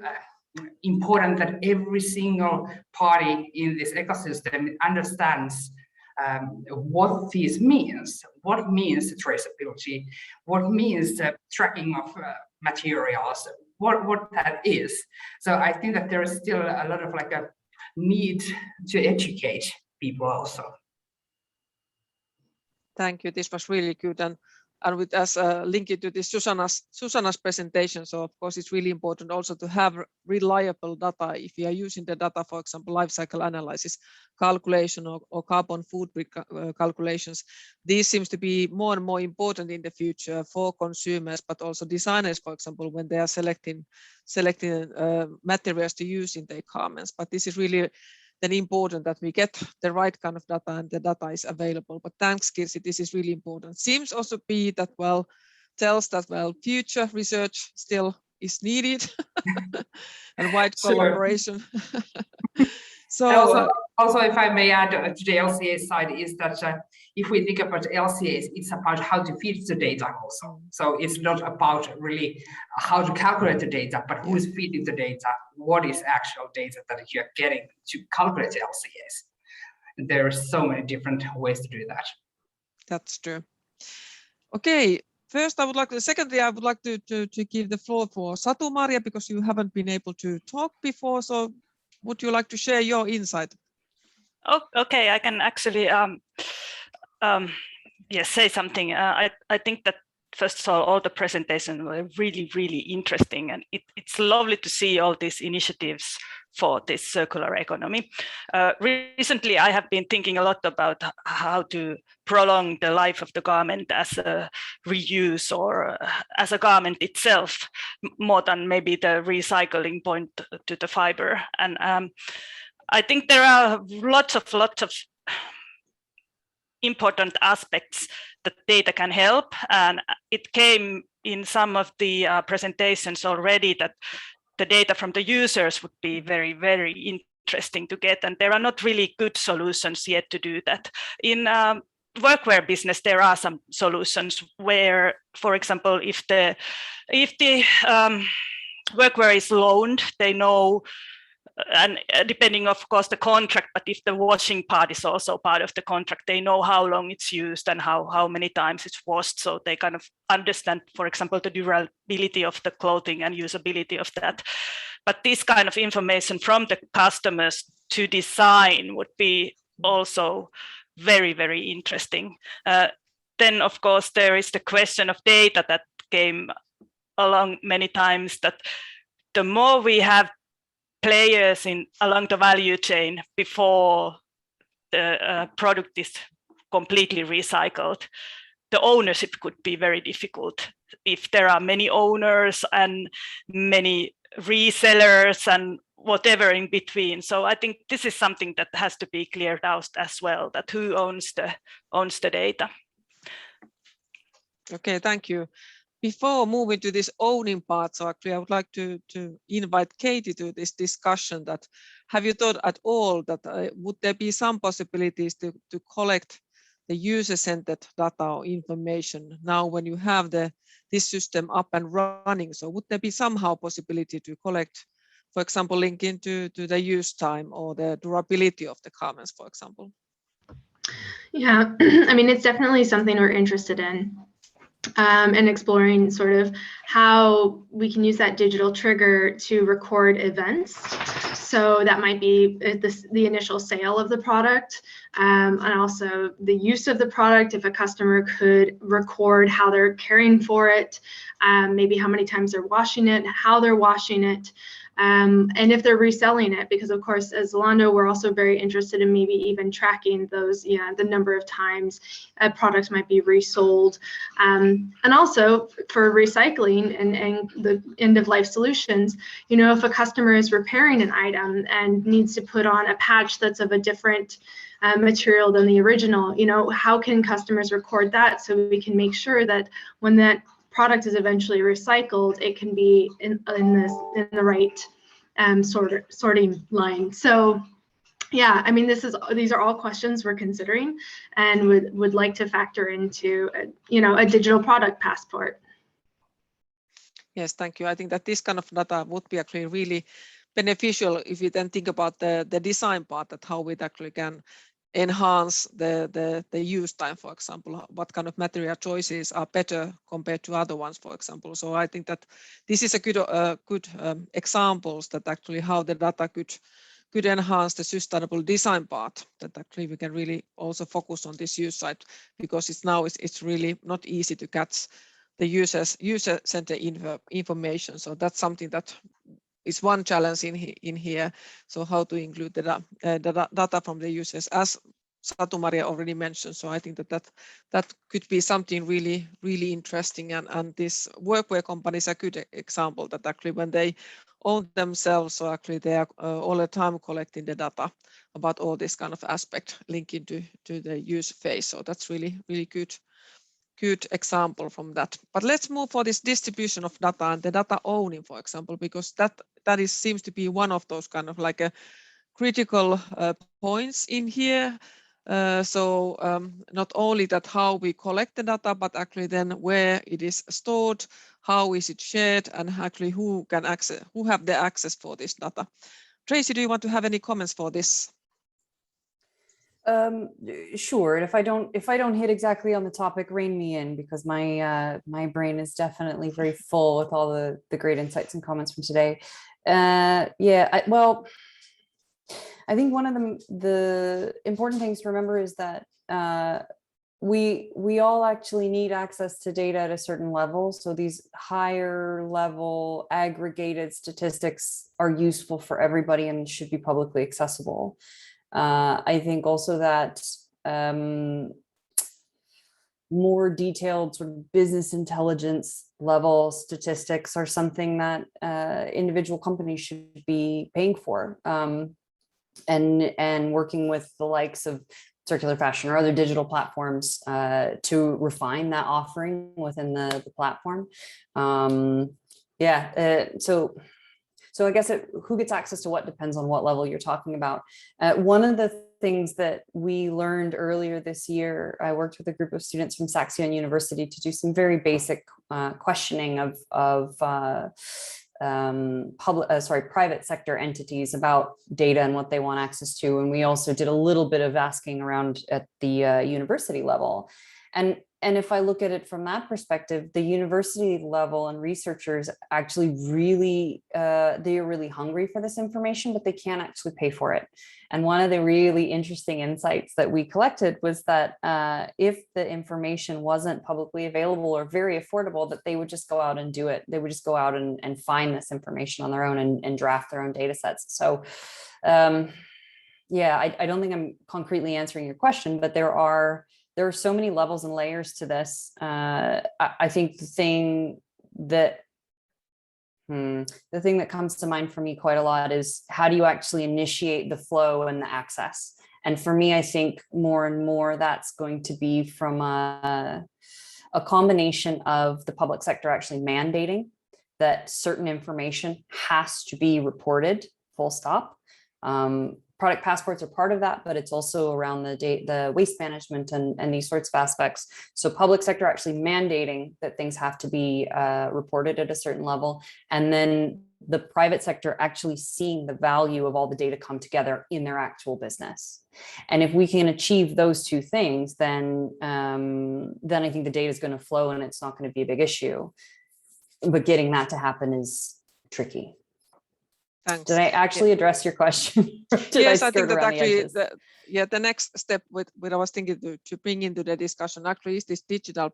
important that every single party in this ecosystem understands what this means. What means traceability? What means the tracking of materials? What that is. So I think that there is still a lot of like a need to educate people also. Thank you. This was really good, and with us linking to this Susanna's presentation. So of course it's really important also to have reliable data. If you are using the data, for example, life cycle analysis calculation or carbon footprint calculations, these seems to be more and more important in the future for consumers, but also designers, for example, when they are selecting materials to use in their garments. But this is really then important that we get the right kind of data and the data is available. But thanks, Kirsi, this is really important. Seems also be that, well, tells that, well, future research still is needed and wide collaboration. So also, if I may add to the LCA side, is that if we think about LCAs, it's about how to feed the data also. So it's not about really how to calculate the data, but who is feeding the data, what is actual data that you're getting to calculate the LCAs. There are so many different ways to do that. That's true. Okay. First, secondly, I would like to give the floor for Satu-Maria, because you haven't been able to talk before. So would you like to share your insight? Oh, okay, I can actually say something. I think that first of all the presentations were really, really interesting, and it's lovely to see all these initiatives for this circular economy. Recently, I have been thinking a lot about how to prolong the life of the garment as a reuse or as a garment itself, more than maybe the recycling point to the fiber. And I think there are lots of important aspects that data can help, and it came in some of the presentations already that the data from the users would be very, very interesting to get, and there are not really good solutions yet to do that. In workwear business, there are some solutions where, for example, if the workwear is loaned, they know, and depending of course the contract, but if the washing part is also part of the contract, they know how long it's used and how many times it's washed, so they kind of understand, for example, the durability of the clothing and usability of that. But this kind of information from the customers to design would be also very, very interesting. Then of course there is the question of data that came along many times, that the more we have players along the value chain before the product is completely recycled, the ownership could be very difficult. If there are many owners and many resellers and whatever in between. So I think this is something that has to be cleared out as well, that who owns the data. Okay, thank you. Before moving to this owning part, so actually I would like to invite Katie to this discussion. That have you thought at all that would there be some possibilities to collect the user-centered data or information now when you have this system up and running? So would there be somehow possibility to collect, for example, linking to the use time or the durability of the garments, for example? Yeah, I mean, it's definitely something we're interested in. And exploring sort of how we can use that digital trigger to record events. So that might be the initial sale of the product, and also the use of the product. If a customer could record how they're caring for it, maybe how many times they're washing it, how they're washing it, and if they're reselling it, because of course, as Zalando, we're also very interested in maybe even tracking those, the number of times a product might be resold. And also for recycling and the end of life solutions, if a customer is repairing an item and needs to put on a patch that's of a different material than the original, how can customers record that so we can make sure that when that product is eventually recycled, it can be in the right sorting line. So yeah, I mean, these are all questions we're considering and would like to factor into a digital product passport. Yes, thank you. I think that this kind of data would be actually really beneficial if you then think about the design part, that how we actually can enhance the use time, for example, what kind of material choices are better compared to other ones, for example. So I think that this is a good examples that actually how the data could enhance the sustainable design part, that actually we can really also focus on this use side, because it's really not easy to catch the user-centered information. So that's something that is one challenge in here. So how to include the data from the users, as Satu Maria already mentioned. So I think that could be something really, really interesting. And this workwear company is a good example that actually when they own themselves, so actually they are all the time collecting the data about all this kind of aspect linking to the use phase. So that's really, really good example from that. But let's move for this distribution of data and the data owning, for example, because that seems to be one of those kind of like a critical points in here. So not only that how we collect the data, but actually then where it is stored, how is it shared, and actually who have the access for this data. Tracy, do you want to have any comments for this? Sure. And if I don't hit exactly on the topic, rein me in, because my brain is definitely very full with all the great insights and comments from today. Well, I think one of the important things to remember is that we all actually need access to data at a certain level. So these higher level aggregated statistics are useful for everybody and should be publicly accessible. I think also that more detailed sort of business intelligence level statistics are something that individual companies should be paying for, and working with the likes of Circular Fashion or other digital platforms to refine that offering within the platform. So I guess who gets access to what depends on what level you're talking about. One of the things that we learned earlier this year, I worked with a group of students from Saxion University to do some very basic questioning of private sector entities about data and what they want access to. And we also did a little bit of asking around at the university level. And if I look at it from that perspective, the university level and researchers actually really, they are really hungry for this information, but they can't actually pay for it. And one of the really interesting insights that we collected was that if the information wasn't publicly available or very affordable, that they would just go out and do it. They would just go out and find this information on their own and draft their own data sets. So yeah, I don't think I'm concretely answering your question, but there are so many levels and layers to this. I think the thing that comes to mind for me quite a lot is how do you actually initiate the flow and the access? And for me, I think more and more that's going to be from a combination of the public sector actually mandating that certain information has to be reported, full stop. Product passports are part of that, but it's also around the waste management and these sorts of aspects. So public sector actually mandating that things have to be reported at a certain level, and then the private sector actually seeing the value of all the data come together in their actual business. And if we can achieve those two things, then I think the data is going to flow and it's not going to be a big issue. But getting that to happen is tricky. Thanks. Did I actually address your question? Yes, I think that actually the next step with I was thinking to bring into the discussion actually is this digital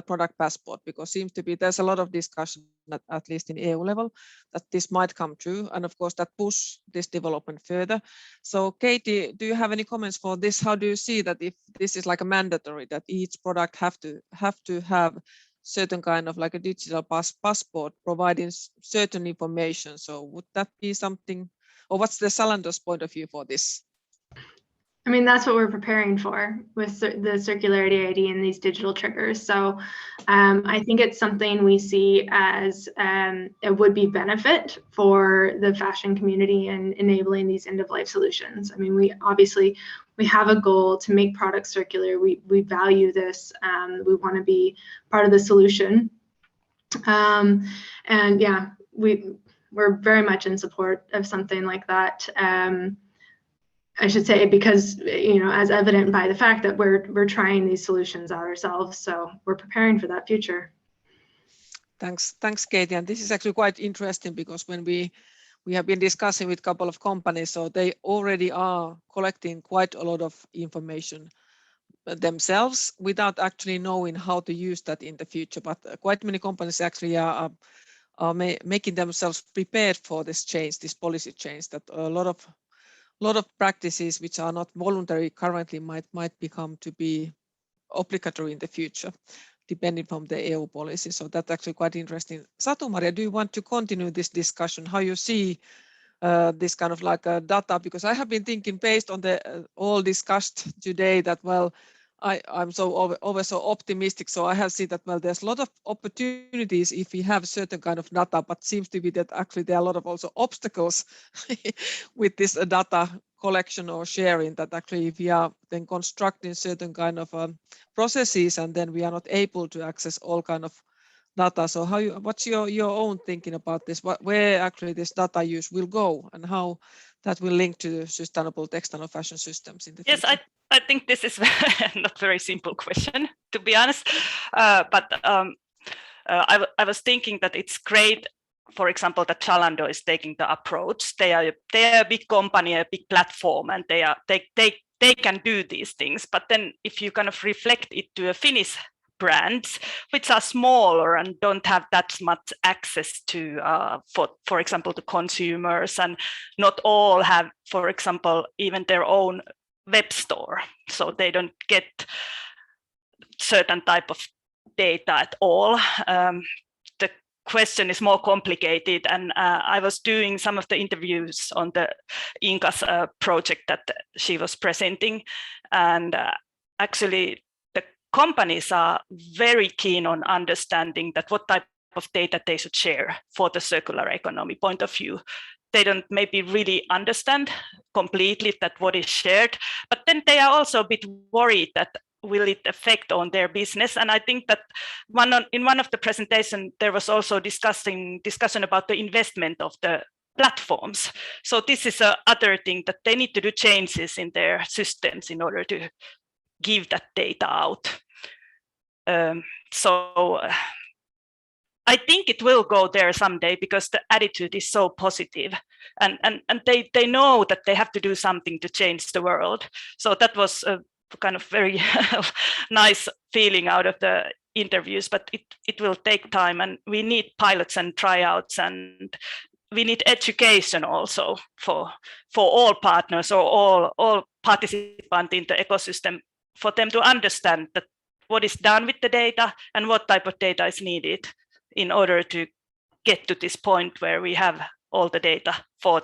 product passport, because seems to be there's a lot of discussion at least in EU level that this might come true, and of course that push this development further. So Katie, do you have any comments for this? How do you see that if this is like a mandatory that each product have to have certain kind of like a digital passport providing certain information? So would that be something, or what's the Zalando's point of view for this? I mean, that's what we're preparing for with the Circularity ID and these digital triggers. So I think it's something we see as a would-be benefit for the fashion community and enabling these end-of-life solutions. I mean, we have a goal to make products circular. We value this. We want to be part of the solution. And yeah, we're very much in support of something like that. I should say, because, you know, as evident by the fact that we're trying these solutions out ourselves. So we're preparing for that future. Thanks, Katie. And this is actually quite interesting because when we have been discussing with a couple of companies, so they already are collecting quite a lot of information themselves without actually knowing how to use that in the future. But quite many companies actually are making themselves prepared for this change, this policy change, that a lot of practices which are not voluntary currently might become to be obligatory in the future, depending from the EU policy. So that's actually quite interesting. Satu-Maria, do you want to continue this discussion? How you see this kind of like data? Because I have been thinking based on the all discussed today that, well, I'm so always so optimistic. So I have seen that, well, there's a lot of opportunities if we have certain kind of data, but seems to be that actually there are a lot of also obstacles with this data collection or sharing, that actually if we are then constructing certain kind of processes and then we are not able to access all kind of data. So what's your own thinking about this? Where actually this data use will go and how that will link to sustainable textile fashion systems in the future? Yes, I think this is not very simple question, to be honest. But I was thinking that it's great, for example, that Zalando is taking the approach. They are a big company, a big platform, and they they can do these things. But then if you kind of reflect it to a Finnish brands, which are smaller and don't have that much access to, for example, the consumers, and not all have, for example, even their own web store, so they don't get certain type of data at all. The question is more complicated, and I was doing some of the interviews on the Inka's project that she was presenting, and actually the companies are very keen on understanding that what type of data they should share for the circular economy point of view. They don't maybe really understand completely that what is shared, but then they are also a bit worried that will it affect on their business. And I think that in one of the presentation, there was also discussion about the investment of the platforms. So this is a other thing, that they need to do changes in their systems in order to give that data out. So I think it will go there someday, because the attitude is so positive, and they know that they have to do something to change the world. So that was a kind of very nice feeling out of the interviews, but it will take time, and we need pilots and tryouts, and we need education also for all partners, or all participants in the ecosystem, for them to understand that what is done with the data and what type of data is needed in order to get to this point where we have all the data for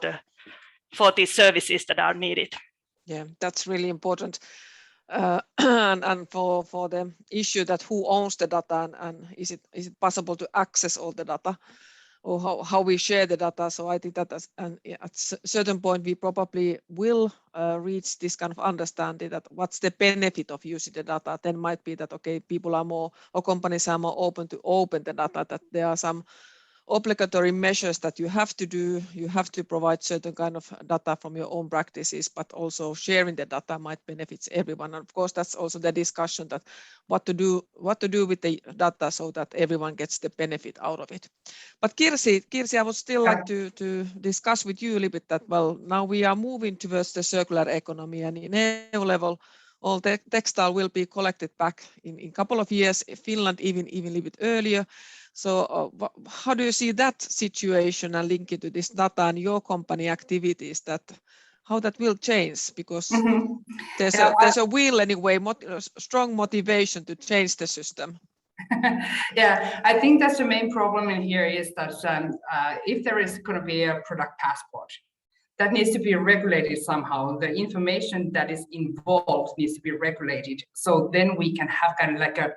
these services that are needed. Yeah, that's really important. And for the issue that who owns the data, and is it possible to access all the data, or how we share the data. So I think that at a certain point we probably will reach this kind of understanding that what's the benefit of using the data. Then might be that, okay, people are more, or companies are more open to open the data, that there are some obligatory measures that you have to do. You have to provide certain kind of data from your own practices, but also sharing the data might benefit everyone. And of course, that's also the discussion, that what to do with the data so that everyone gets the benefit out of it. But Kirsi, I would still like to discuss with you a little bit that, well, now we are moving towards the circular economy, and in EU level, all the textile will be collected back in a couple of years, Finland even a little bit earlier. So how do you see that situation and link it to this data and your company activities, that how that will change? Because there's a will anyway, strong motivation to change the system. Yeah, I think that's the main problem in here, is that if there is going to be a product passport, that needs to be regulated somehow. The information that is involved needs to be regulated. So then we can have kind of like a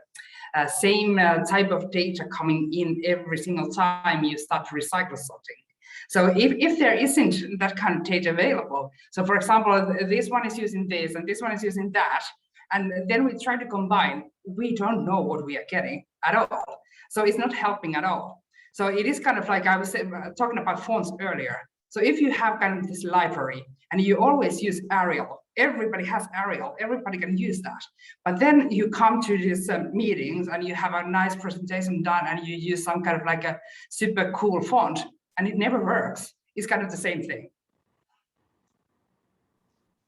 same type of data coming in every single time you start to recycle something. So if there isn't that kind of data available, so for example, this one is using this and this one is using that, and then we try to combine, we don't know what we are getting at all. So it's not helping at all. So it is kind of like I was talking about fonts earlier. So if you have kind of this library and you always use Arial, everybody has Arial, everybody can use that. But then you come to these meetings and you have a nice presentation done and you use some kind of like a super cool font and it never works. It's kind of the same thing.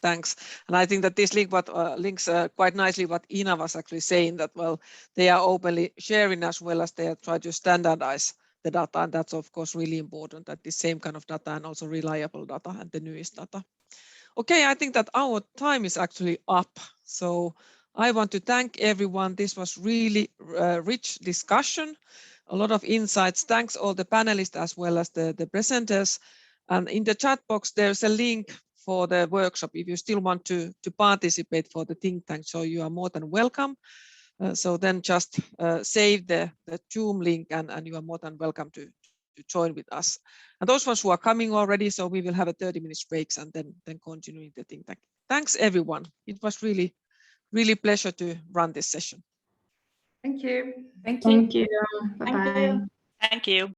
Thanks. And I think that this links quite nicely what Ina was actually saying, that, well, they are openly sharing as well as they are trying to standardize the data, and that's of course really important, that the same kind of data and also reliable data and the newest data. Okay, I think that our time is actually up. So I want to thank everyone. This was really rich discussion, a lot of insights. Thanks all the panelists as well as the presenters. And in the chat box, there's a link for the workshop if you still want to participate for the think tank. So you are more than welcome. So then just save the Zoom link and you are more than welcome to join with us. And those ones who are coming already, so we will have a 30 minutes breaks and then continuing the think tank. Thanks everyone. It was really, really pleasure to run this session. Thank you. Thank you. Bye-bye. Thank you.